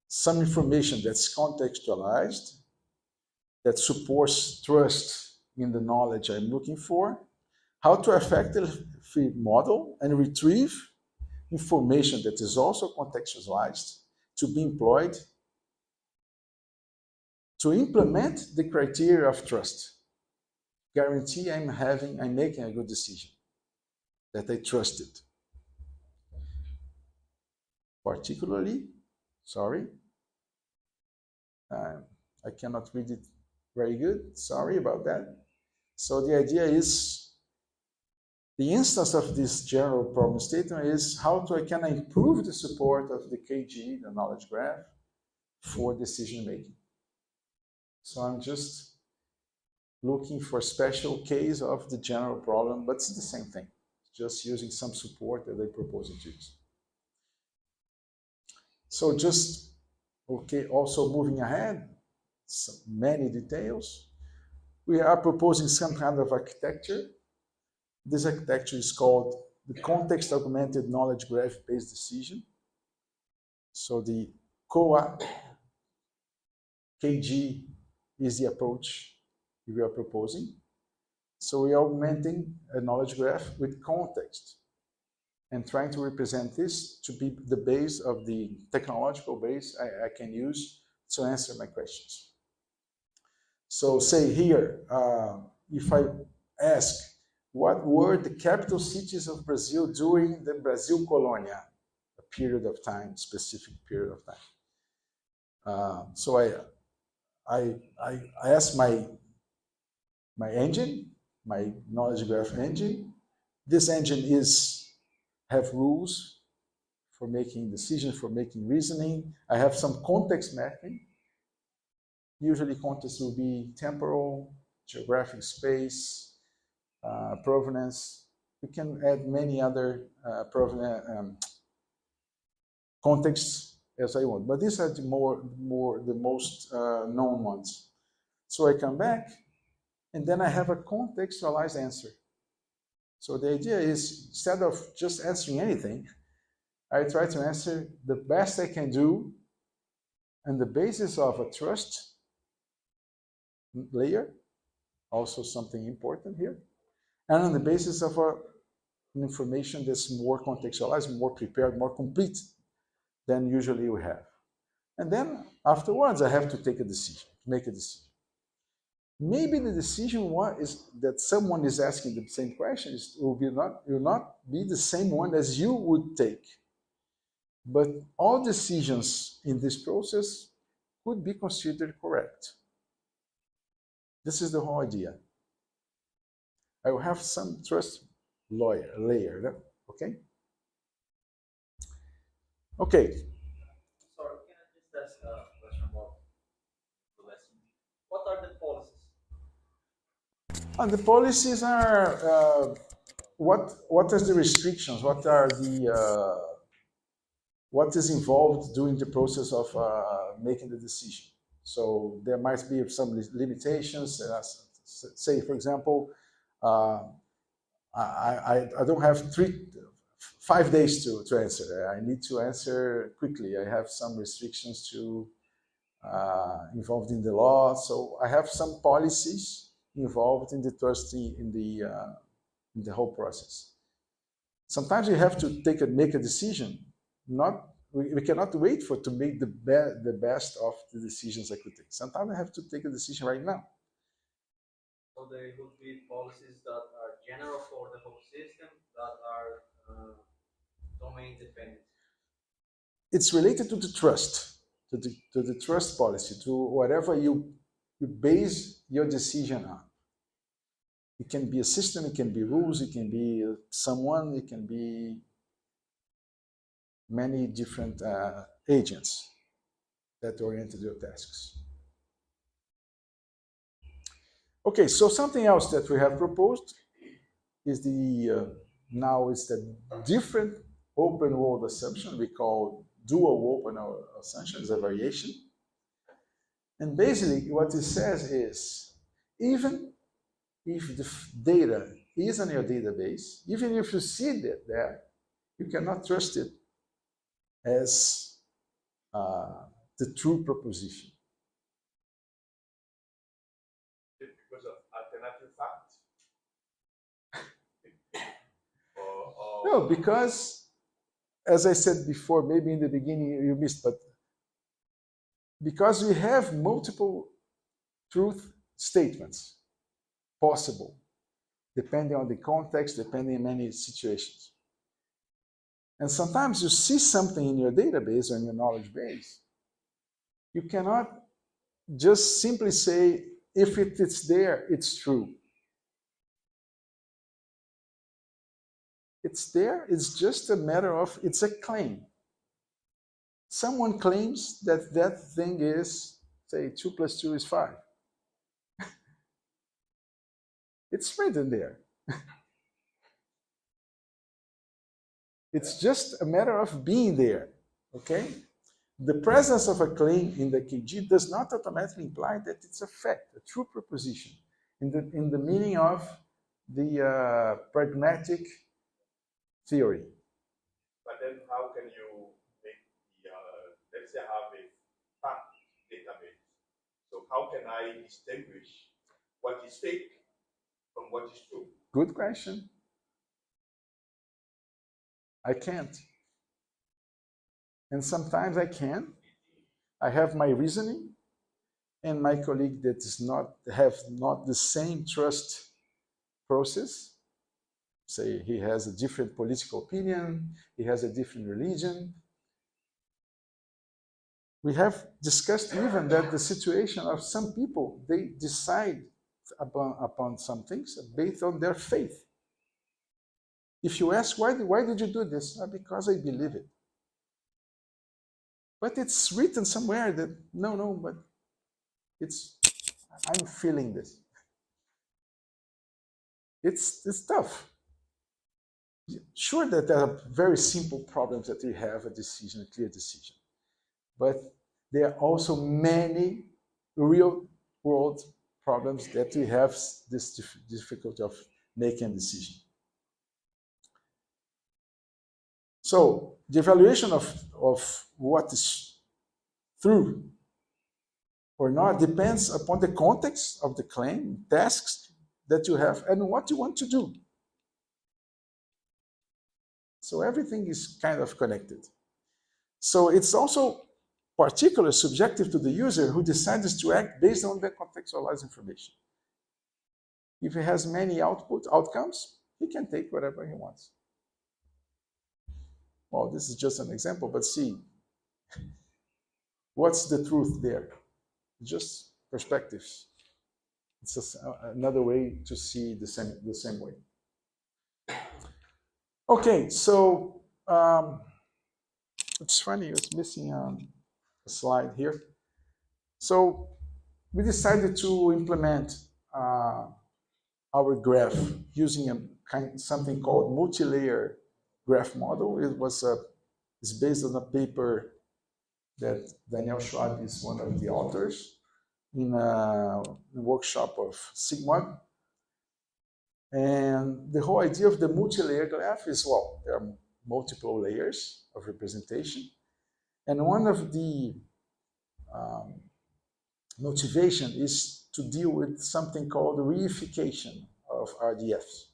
some information that's contextualized, that supports trust in the knowledge I'm looking for, how to effectively model and retrieve information that is also contextualized to be employed to implement the criteria of trust. Guarantee I'm making a good decision, that I trust it. Particularly, sorry, I cannot read it very good, sorry about that. So the idea is, the instance of this general problem statement is how can I improve the support of the KG, the knowledge graph, for decision making. So I'm just looking for a special case of the general problem, but it's the same thing, just using some support that they propose to use. So just, okay, also moving ahead, many details. We are proposing some kind of architecture. This architecture is called the context augmented knowledge graph based decision. So the COA KG is the approach we are proposing. So we are augmenting a knowledge graph with context and trying to represent this to be the base of the technological base I can use to answer my questions. So say here, if I ask, what were the capital cities of Brazil during the Brazil Colônia, a period of time, specific period of time. So I asked my engine, my knowledge graph engine. This engine have rules for making decisions, for making reasoning. I have some context mapping. Usually context will be temporal, geographic space, provenance. We can add many other contexts as I want. But these are the most known ones. So I come back, and then I have a contextualized answer. So the idea is, instead of just answering anything, I try to answer the best I can do on the basis of a trust layer, also something important here, and on the basis of information that's more contextualized, more prepared, more complete than usually we have. And then afterwards, I have to take a decision, make a decision. Maybe the decision is that someone is asking the same questions will not be the same one as you would take. But all decisions in this process could be considered correct. This is the whole idea. I will have some trust layer, okay? Okay. Sorry, can I just ask a question about the lesson? What are the policies? And the policies are what is the restrictions? What are the what is involved during the process of making the decision? So there might be some limitations. Say, for example, I don't have 5 days to answer. I need to answer quickly. I have some restrictions to involved in the law. So I have some policies involved in the trust in the whole process. Sometimes you have to make a decision. We cannot wait to make the best of the decisions I could take. Sometimes I have to take a decision right now. So there would be policies that are general for the whole system, that are domain dependent. It's related to the trust, to the trust policy, to whatever you base your decision on. It can be a system, it can be rules, it can be someone, it can be many different agents that oriented your tasks. Okay, so something else that we have proposed is now it's the different open world assumption we call dual open assumption, is a variation. And basically what it says is, even if the data is in your database, even if you see it there, you cannot trust it as the true proposition. Because of alternative facts? No, because, as I said before, maybe in the beginning you missed, but because we have multiple truth statements possible, depending on the context, depending on many situations. And sometimes you see something in your database or in your knowledge base, you cannot just simply say, if it's there, it's true. It's there, it's just a matter of, it's a claim. Someone claims that that thing is, say, 2 + 2 is 5. It's written there. It's just a matter of being there, okay? The presence of a claim in the KG does not automatically imply that it's a fact, a true proposition, in the meaning of the pragmatic theory. But then how can you make let's say I have a fact database. So how can I distinguish what is fake from what is true? Good question. I can't. And sometimes I can. I have my reasoning, and my colleague that have not the same trust process. Say he has a different political opinion, he has a different religion. We have discussed even that the situation of some people, they decide upon some things based on their faith. If you ask, why did you do this? Because I believe it. But it's written somewhere that, no, but I'm feeling this. It's tough. Sure that there are very simple problems that you have a decision, a clear decision. But there are also many real-world problems that we have this difficulty of making a decision. So the evaluation of what is true or not depends upon the context of the claim, tasks that you have, and what you want to do. So everything is kind of connected. So it's also particularly subjective to the user who decides to act based on the contextualized information. If he has many outcomes, he can take whatever he wants. Well, this is just an example, but see, what's the truth there? Just perspectives. It's another way to see the same way. Okay, so it's funny, it's missing a slide here. So we decided to implement our graph using something called multi-layer graph model. It's based on a paper that Daniel Schwab is one of the authors in a workshop of Sigmund. And the whole idea of the multi-layer graph is, well, there are multiple layers of representation. And one of the motivation is to deal with something called the reification of RDFs.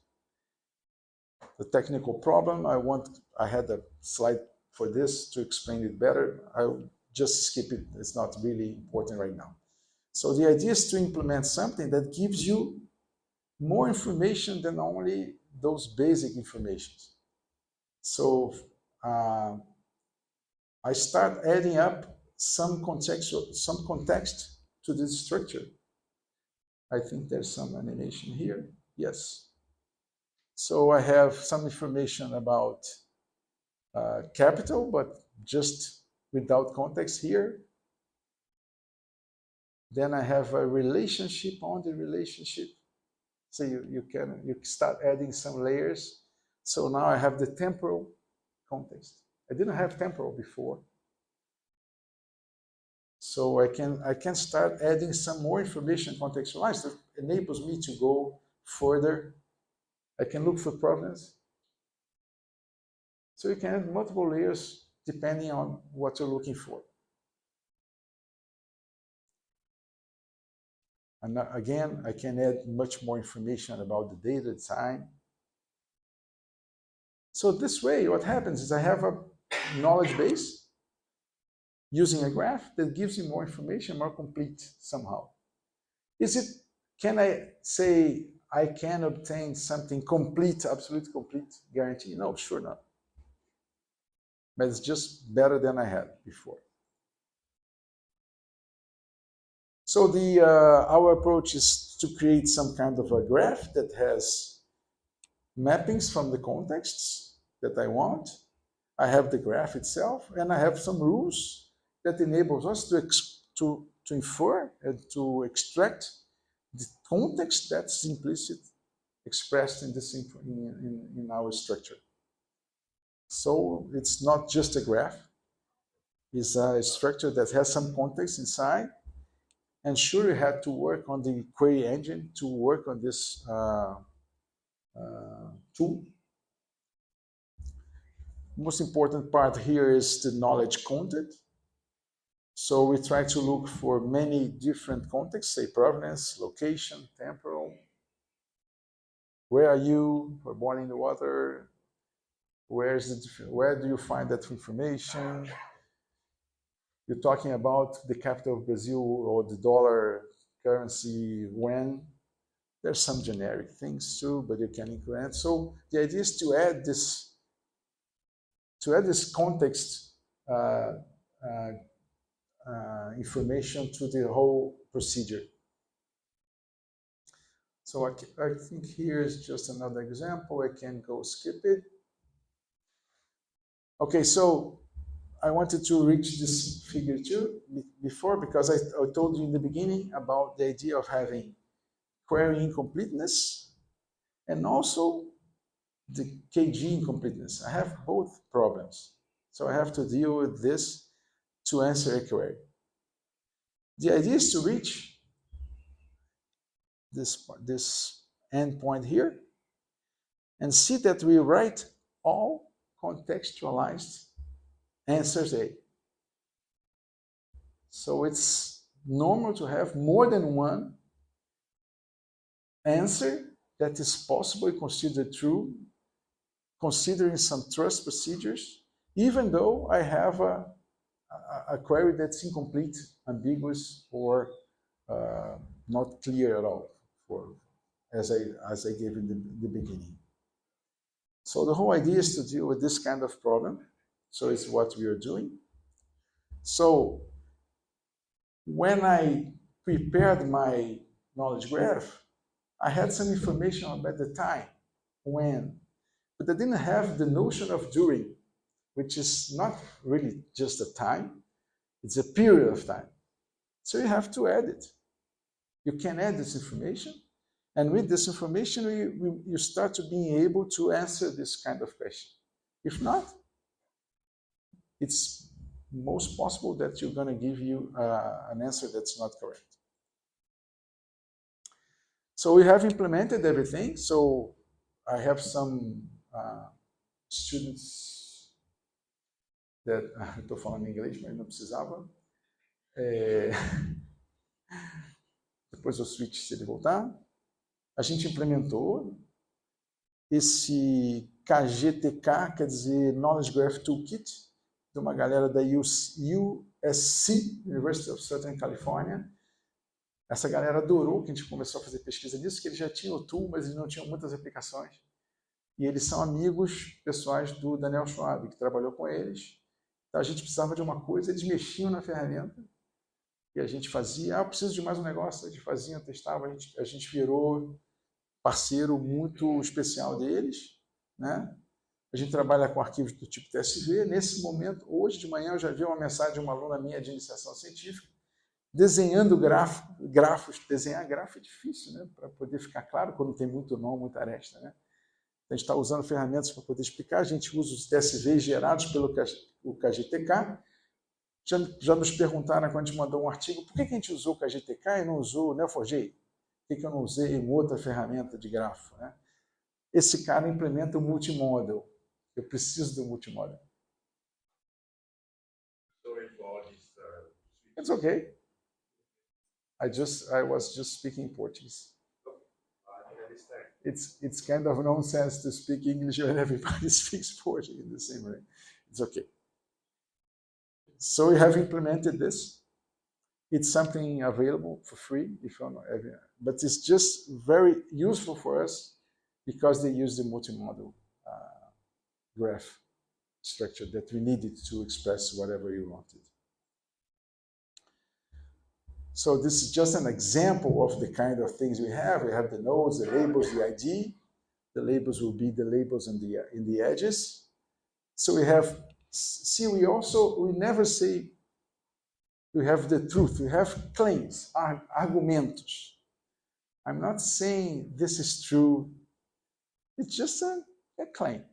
The technical problem, I had a slide for this to explain it better. I'll just skip it. It's not really important right now. So the idea is to implement something that gives you more information than only those basic informations. So I start adding up some context to this structure. I think there's some animation here. Yes. So I have some information about capital, but just without context here. Then I have a relationship on the relationship. So you start adding some layers. So now I have the temporal context. I didn't have temporal before. So I can start adding some more information contextualized that enables me to go further. I can look for provenance. So you can add multiple layers depending on what you're looking for. And again, I can add much more information about the data, the time. So this way, what happens is I have a knowledge base using a graph that gives you more information, more complete somehow. Can I say I can obtain something complete, absolute complete guarantee? No, sure not. But it's just better than I had before. So our approach is to create some kind of a graph that has mappings from the contexts that I want. I have the graph itself, and I have some rules that enables us to infer and to extract the context that's implicit, expressed in this in our structure. So it's not just a graph. It's a structure that has some context inside. And sure, you have to work on the query engine to work on this tool. Most important part here is the knowledge content. So we try to look for many different contexts, say provenance, location, temporal. Where are you? We're born in the water. Where do you find that information? You're talking about the capital of Brazil or the dollar currency when. There's some generic things too, but you can increment. So the idea is to add this context information to the whole procedure. So I think here is just another example. I can go skip it. Okay, so I wanted to reach this figure too before because I told you in the beginning about the idea of having query incompleteness and also the KG incompleteness. I have both problems. So I have to deal with this to answer a query. The idea is to reach this endpoint here and see that we write all contextualized answers A. So it's normal to have more than one answer that is possibly considered true, considering some trust procedures, even though I have a query that's incomplete, ambiguous, or not clear at all, as I gave in the beginning. So the whole idea is to deal with this kind of problem. So it's what we are doing. So when I prepared my knowledge graph, I had some information about the time, when, but I didn't have the notion of during, which is not really just a time, it's a period of time. So you have to add it. You can add this information, and with this information, you start to being able to answer this kind of question. If not, it's most possible that you're going to give you an answer that's not correct. So we have implemented everything. So I have some students that estou falando em inglês, mas não precisava. Depois eu switch se ele voltar. A gente implementou esse KGTK, quer dizer Knowledge Graph Toolkit, de uma galera da USC, University of Southern California. Essa galera adorou que a gente começou a fazer pesquisa nisso, que eles já tinham o tool, mas eles não tinham muitas aplicações. E eles são amigos pessoais do Daniel Schwab, que trabalhou com eles. Então a gente precisava de uma coisa, eles mexiam na ferramenta e a gente fazia, eu preciso de mais um negócio, eles faziam, testavam, a gente virou parceiro muito especial deles, né? A gente trabalha com arquivos do tipo TSV. Nesse momento, hoje de manhã, eu já vi uma mensagem de uma aluna minha de iniciação científica, desenhando grafos. Desenhar grafo é difícil, né? Para poder ficar claro quando tem muito nó, muita aresta, né? A gente está usando ferramentas para poder explicar. A gente usa os TSVs gerados pelo KGTK. Já nos perguntaram quando a gente mandou um artigo, por que a gente usou o KGTK e não usou o Neo4j? Por que eu não usei uma outra ferramenta de grafo, né? Esse cara implementa o multimodal. Eu preciso do multimodal. Sorry for this. It's okay. I was just speaking Portuguese. I can understand. It's kind of nonsense to speak English when everybody speaks Portuguese in the same way. It's okay. So we have implemented this. It's something available for free, if you know, but it's just very useful for us because they use the multimodal graph structure that we needed to express whatever you wanted. So this is just an example of the kind of things we have. We have the nodes, the labels, the ID. The labels will be the labels in the edges. So we have, see, we never say we have the truth. We have claims, argumentos. I'm not saying this is true. It's just a claim.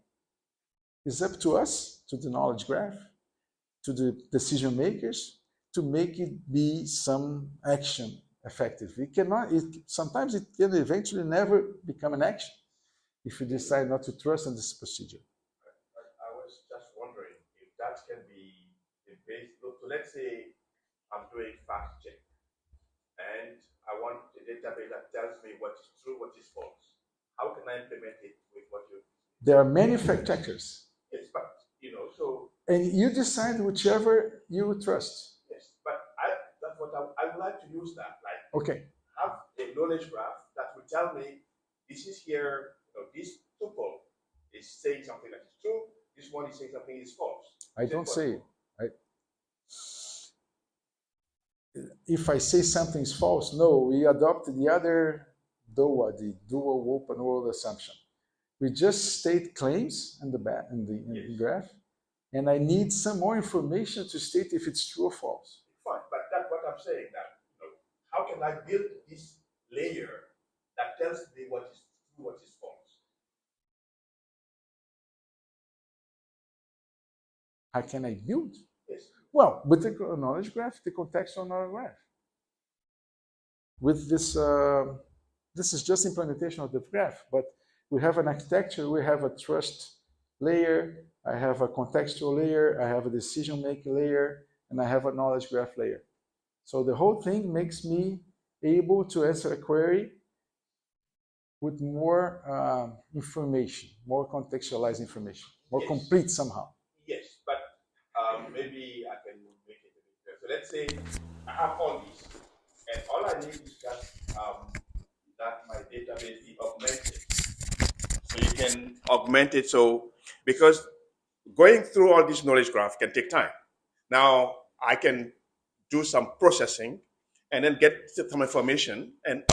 It's up to us, to the knowledge graph, to the decision makers, to make it be some action effective. Sometimes it can eventually never become an action if you decide not to trust in this procedure. I was just wondering if that can be the base. So let's say I'm doing fact check and I want the database that tells me what is true, what is false. How can I implement it with what you? There are many fact checkers. Yes, but so. And you decide whichever you trust. Yes, but that's what I would like to use that. Like, okay, have a knowledge graph that will tell me this is here. This tuple is saying something that is true. This one is saying something is false. I don't say. If I say something is false, no, we adopt the other DOA, the dual open world assumption. We just state claims in the graph, and I need some more information to state if it's true or false. Fine, but that's what I'm saying. That how can I build this layer that tells me what is true, what is false? How can I build? Yes. Well, with the knowledge graph, the contextual knowledge graph. With this, this is just implementation of the graph, but we have an architecture, we have a trust layer, I have a contextual layer, I have a decision-making layer, and I have a knowledge graph layer. So the whole thing makes me able to answer a query with more information, more contextualized information, more Yes. complete somehow. Yes, but maybe I can make it a bit clearer. So let's say I have all these, and all I need is just that my database be augmented. So you can augment it. So because going through all this knowledge graph can take time. Now I can do some processing and then get some information and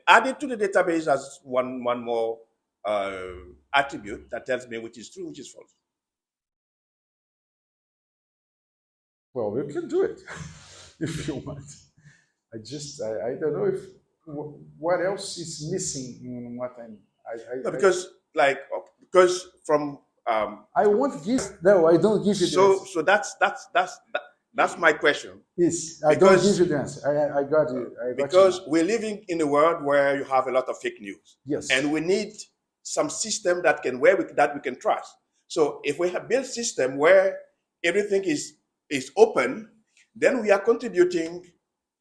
add it to the database as one more attribute that tells me which is true, which is false. Well, you can do it if you want. I don't know if what else is missing in what because from I won't give. No, I don't give you. So that's my question. Yes, I don't give you the answer. I got you. Because we're living in a world where you have a lot of fake news. Yes. And we need some system that we can trust. So if we have built system where everything is open, then we are contributing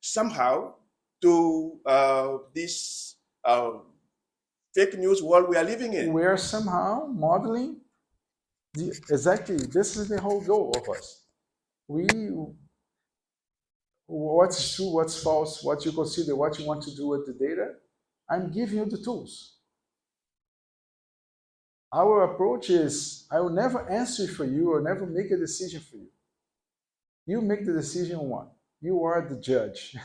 somehow to this fake news world we are living in. We are somehow modeling exactly. This is the whole goal of us. What's true, what's false, what you consider, what you want to do with the data. I'm giving you the tools. Our approach is, I will never answer for you or never make a decision for you. You make the decision on. You are the judge.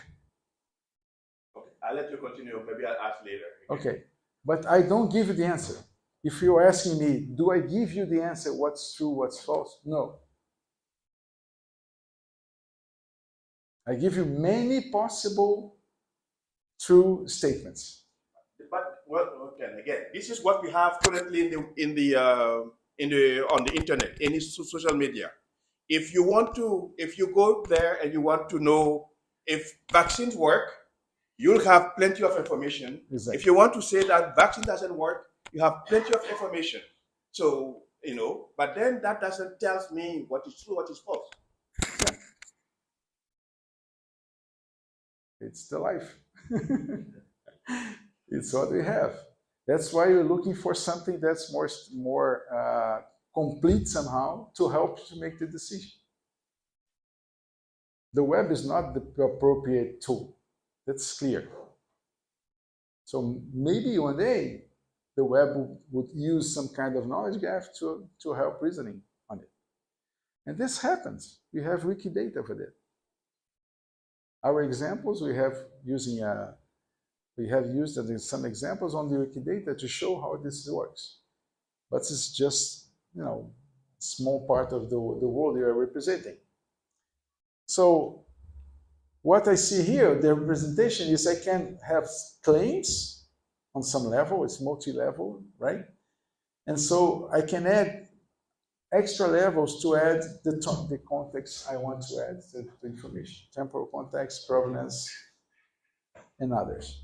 Okay, I'll let you continue. Maybe I'll ask later. Okay, but I don't give you the answer. If you're asking me, do I give you the answer, what's true, what's false? No. I give you many possible true statements. But again, this is what we have currently on the internet, in social media. If you go there and you want to know if vaccines work, you'll have plenty of information. Exactly. If you want to say that vaccine doesn't work, you have plenty of information. So, but then that doesn't tell me what is true, what is false. Yeah. It's the life. It's what we have. That's why you're looking for something that's more complete somehow to help to make the decision. The web is not the appropriate tool. That's clear. So maybe one day the web would use some kind of knowledge graph to help reasoning on it. And this happens. We have Wikidata for that. Our examples we have used some examples on the Wikidata to show how this works. But it's just a small part of the world you are representing. So what I see here, the representation is I can have claims on some level, it's multi-level, right? And so I can add extra levels to add the context I want to add to the information. Temporal context, provenance, and others.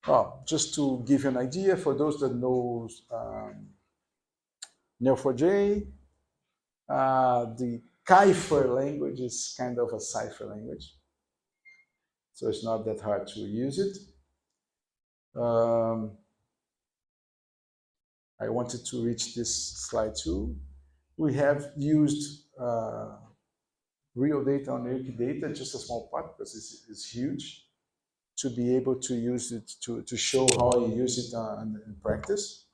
Well, just to give you an idea, for those that know Neo4j, the Cipher language is kind of a cipher language. So it's not that hard to use it. I wanted to reach this slide too. We have used real data on Wikidata, just a small part because it's huge, to be able to use it to show how you use it in practice.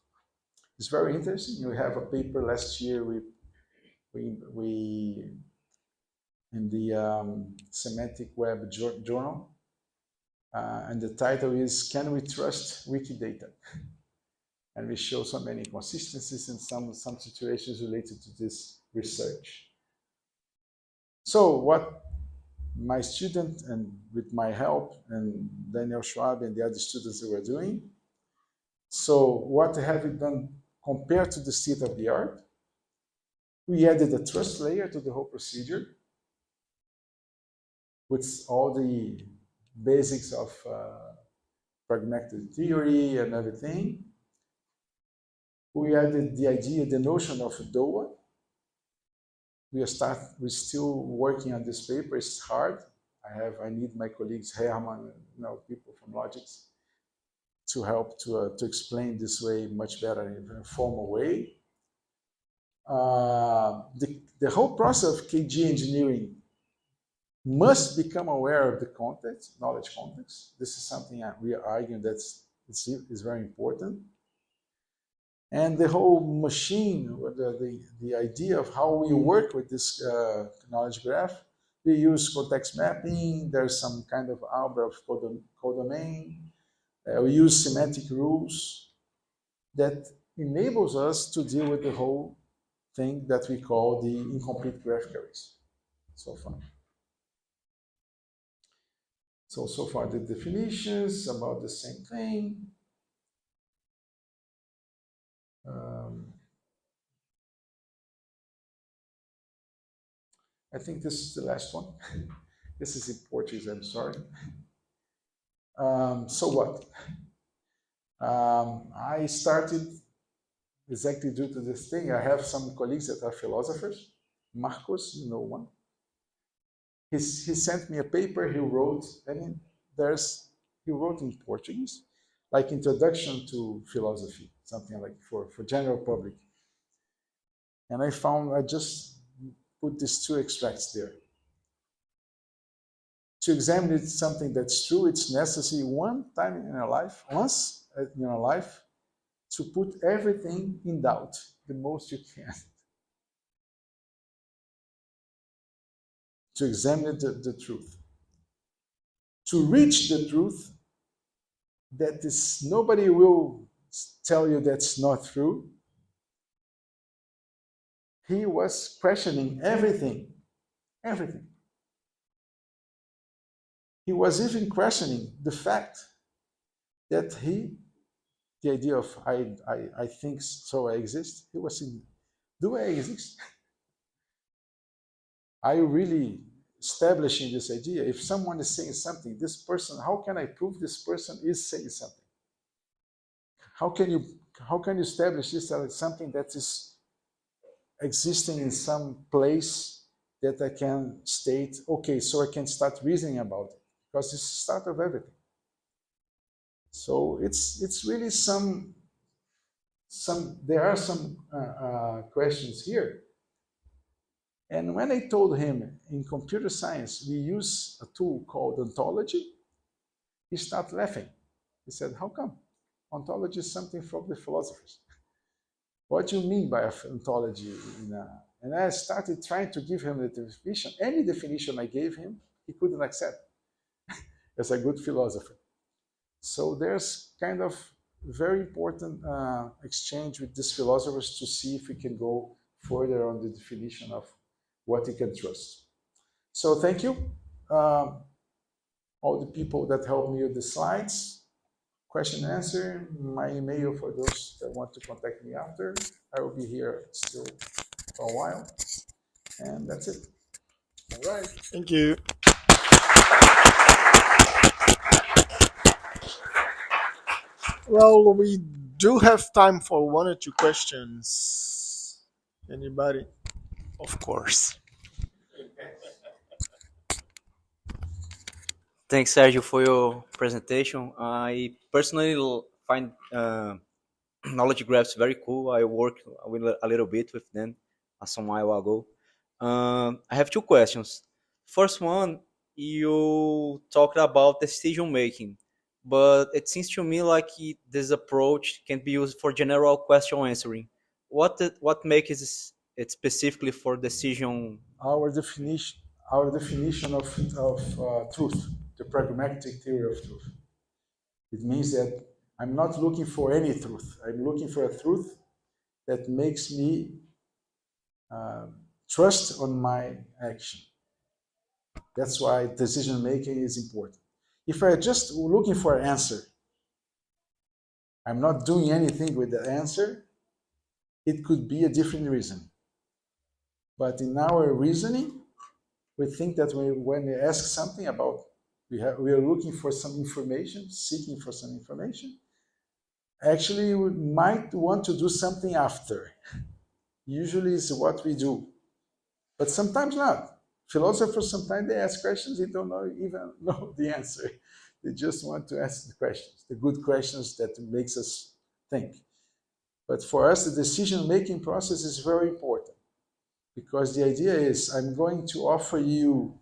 It's very interesting. We have a paper last year we in the Semantic Web Journal, and the title is "Can We Trust Wikidata?" And we show so many inconsistencies in some situations related to this research. So what my student, and with my help, and Daniel Schwab and the other students that were doing, so what have we done compared to the state of the art. We added a trust layer to the whole procedure with all the basics of pragmatic theory and everything. We added the idea, the notion of DOA. We're still working on this paper. It's hard. I need my colleagues, Herman, people from Logics, to help to explain this way much better in a formal way. The whole process of KG engineering must become aware of the context, knowledge context. This is something we are arguing that is very important. And the whole machine, the idea of how we work with this knowledge graph, we use context mapping. There's some kind of algebra of codomain. We use semantic rules that enables us to deal with the whole thing that we call the incomplete graphical arrays so far. So far the definitions about the same thing. I think this is the last one. This is in Portuguese, I'm sorry. So what? I started exactly due to this thing. I have some colleagues that are philosophers. Marcos, you know one. He sent me a paper he wrote, and he wrote in Portuguese, like Introduction to Philosophy, something like for general public. And I just put these two extracts there. To examine something that's true, it's necessary once in our life, to put everything in doubt, the most you can. To examine the truth. To reach the truth, that is, nobody will tell you that's not true. He was questioning everything. Everything. He was even questioning the fact that the idea of I think so I exist, he was saying, do I exist? Are you really establishing this idea? If someone is saying something, this person, how can I prove this person is saying something? How can you establish this as something that is existing in some place that I can state, okay, so I can start reasoning about it, because it's the start of everything. So it's really there are some questions here. And when I told him in computer science we use a tool called ontology, he started laughing. He said, how come? Ontology is something from the philosophers. What do you mean by ontology? And I started trying to give him the definition. Any definition I gave him, he couldn't accept as a good philosopher. So there's kind of very important exchange with these philosophers to see if we can go further on the definition of what you can trust. So thank you. All the people that helped me with the slides. Question and answer, my email for those that want to contact me after. I will be here still for a while. And that's it. All right. Thank you. Well, we do have time for one or two questions. Anybody? Of course. Thanks, Sergio, for your presentation. I personally find knowledge graphs very cool. I worked a little bit with them some while ago. I have two questions. First one, you talked about decision making, but it seems to me like this approach can be used for general question answering. What makes it specifically for decision? Our definition of truth, the pragmatic theory of truth. It means that I'm not looking for any truth. I'm looking for a truth that makes me trust on my action. That's why decision making is important. If I'm just looking for an answer, I'm not doing anything with the answer, it could be a different reason. But in our reasoning, we think that when we ask something about, we are looking for some information, seeking for some information, actually we might want to do something after. Usually is what we do, but sometimes not. Philosophers, sometimes they ask questions, they don't even know the answer. They just want to ask the questions, the good questions that makes us think. But for us, the decision-making process is very important, because the idea is I'm going to offer you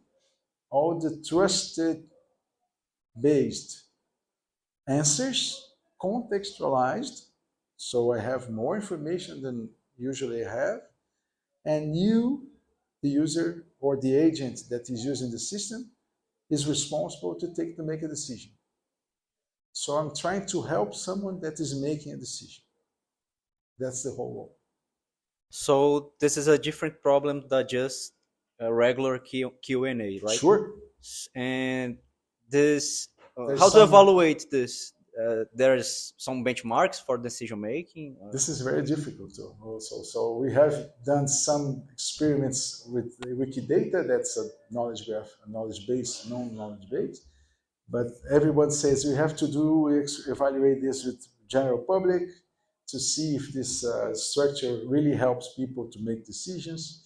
all the trusted-based answers, contextualized, so I have more information than usually I have, and you, the user or the agent that is using the system, is responsible to make a decision. So I'm trying to help someone that is making a decision. That's the whole goal. So this is a different problem than just a regular Q&A, right? Sure. And this, There's how to some- evaluate this? There's some benchmarks for decision making. This is very difficult also. So we have done some experiments with Wikidata. That's a knowledge graph, a knowledge base, known knowledge base. But everyone says we have to evaluate this with general public to see if this structure really helps people to make decisions.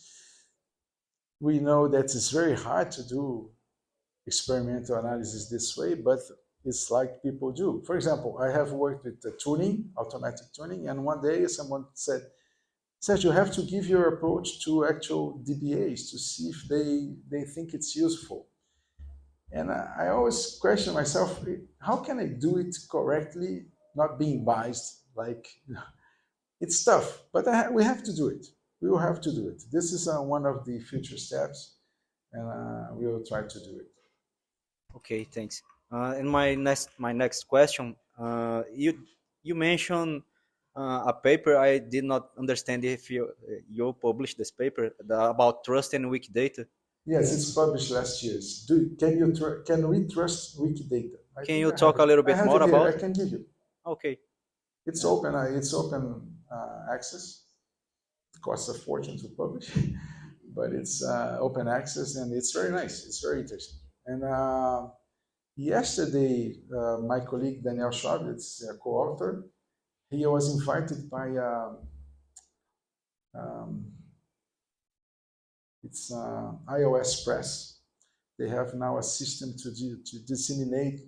We know that it's very hard to do experimental analysis this way, but it's like people do. For example, I have worked with tuning, automatic tuning, and one day someone said, Sérgio, you have to give your approach to actual DBAs to see if they think it's useful. And I always question myself, how can I do it correctly, not being biased? Like, it's tough, but we have to do it. We will have to do it. This is one of the future steps, and we will try to do it. Okay, thanks. And my next question, you mentioned a paper. I did not understand if you published this paper about trust and Wikidata. Yes, it's published last year. Can we trust Wikidata? Can you talk a little bit more about it? I can give you. Okay. It's open. It's open access. It costs a fortune to publish, but it's open access, and it's very nice. It's very interesting. And yesterday, my colleague Daniel Schwabitz, a co-author, he was invited by it's iOS Press. They have now a system to disseminate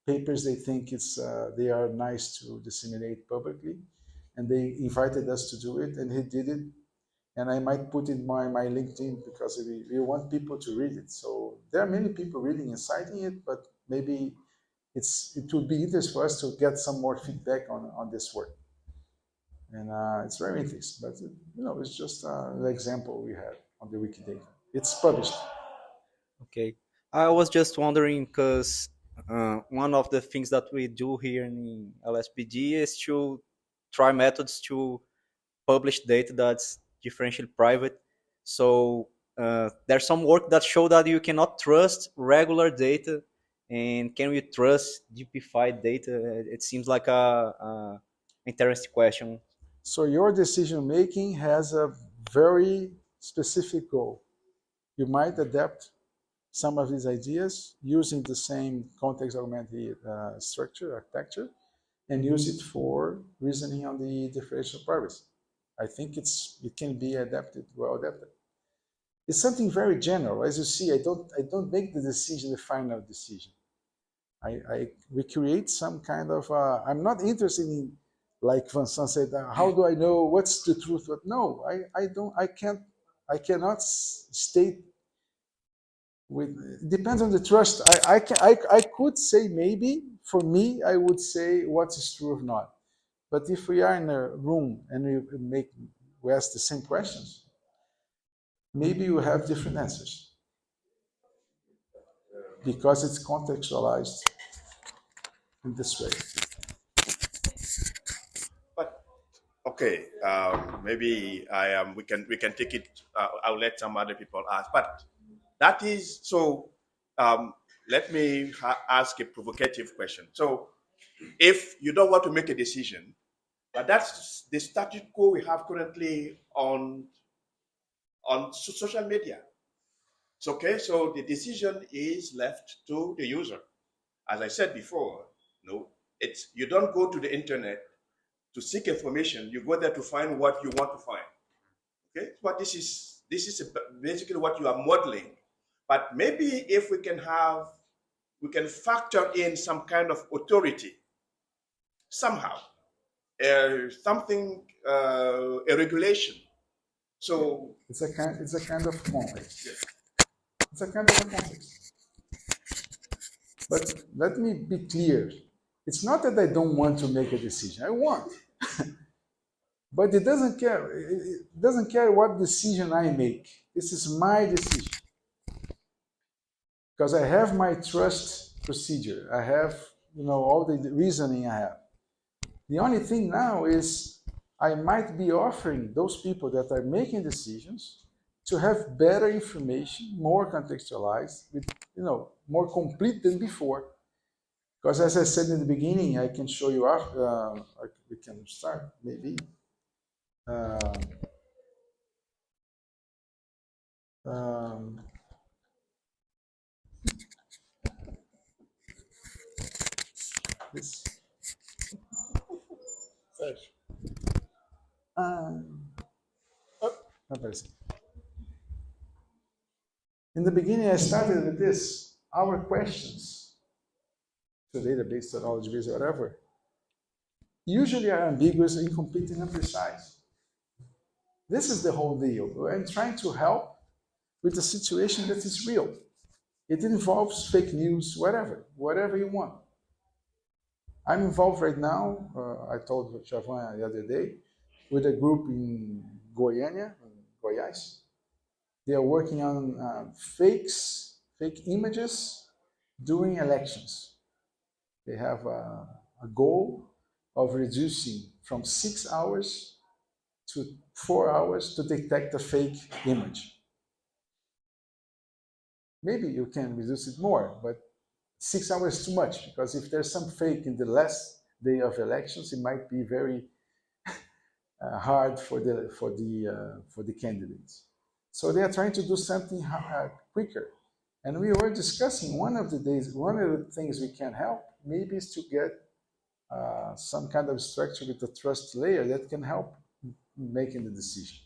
papers they think they are nice to disseminate publicly, and they invited us to do it, and he did it. And I might put it in my LinkedIn because we want people to read it. So there are many people reading and citing it, but maybe it would be interesting for us to get some more feedback on this work. And it's very interesting, but it's just an example we have on the Wikidata. It's published. Okay, I was just wondering because one of the things that we do here in LSPD is to try methods to publish data that's differentially private. So there's some work that show that you cannot trust regular data, and can we trust DP5 data? It seems like a interesting question. So your decision making has a very specific goal. You might adapt some of these ideas using the same context-augmented architecture, and use it for reasoning on the differential privacy. I think it can be well adapted. It's something very general. As you see, I don't make the final decision. We create some kind of. I'm not interested in, like Vincent said, how do I know what's the truth? But no, I cannot state. It depends on the trust. I could say maybe, for me, I would say what is true or not. But if we are in a room and we ask the same questions, maybe you have different answers because it's contextualized in this way. But okay, maybe we can take it. I'll let some other people ask. But that is so. Let me ask a provocative question. So, if you don't want to make a decision, But that's the status quo we have currently on social media. So, okay, so the decision is left to the user. As I said before, you don't go to the internet to seek information. You go there to find what you want to find. Okay, but this is basically what you are modeling. But maybe if we can factor in some kind of authority somehow, a regulation. So it's a kind of context. Yeah. It's a kind of a context. But let me be clear. It's not that I don't want to make a decision. I want. But it doesn't care. It doesn't care what decision I make. This is my decision. Because I have my trust procedure. I have, all the reasoning I have. The only thing now is I might be offering those people that are making decisions to have better information, more contextualized, with, more complete than before. Because as I said in the beginning, I can show you after, we can start maybe. This. In the beginning, I started with this. Our questions, the database, the knowledge base, whatever, usually are ambiguous, incomplete, and imprecise. This is the whole deal. I'm trying to help with a situation that is real. It involves fake news, whatever you want. I'm involved right now, I told Javan the other day, with a group in Goiânia, Goiás. They are working on fake images during elections. They have a goal of reducing from 6 hours to 4 hours to detect a fake image. Maybe you can reduce it more, but 6 hours is too much, because if there's some fake in the last day of elections, it might be very hard for the candidates. So they are trying to do something quicker. And we were discussing one of the things we can help maybe is to get some kind of structure with a trust layer that can help making the decision.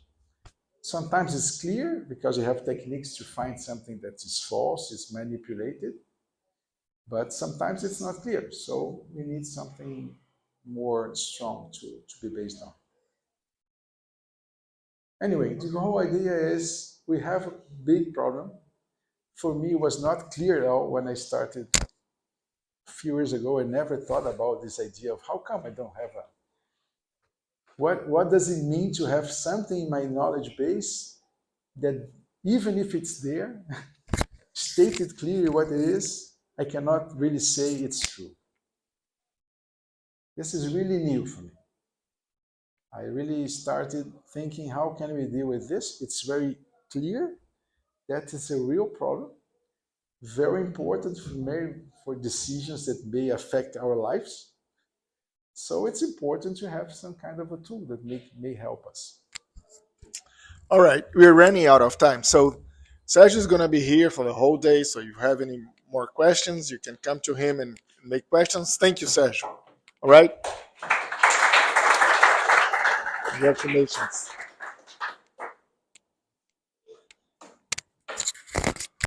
Sometimes it's clear because you have techniques to find something that is false, is manipulated, but sometimes it's not clear. So we need something more strong to be based on. Anyway, the whole idea is we have a big problem. For me, it was not clear at all when I started a few years ago. I never thought about this idea of how come I don't have a... What does it mean to have something in my knowledge base that even if it's there, stated clearly what it is, I cannot really say it's true. This is really new for me. I really started thinking, how can we deal with this? It's very clear that it's a real problem, very important for decisions that may affect our lives. So it's important to have some kind of a tool that may help us. All right, we're running out of time. So Sérgio is going to be here for the whole day. So if you have any more questions, you can come to him and make questions. Thank you, Sérgio. All right. Congratulations.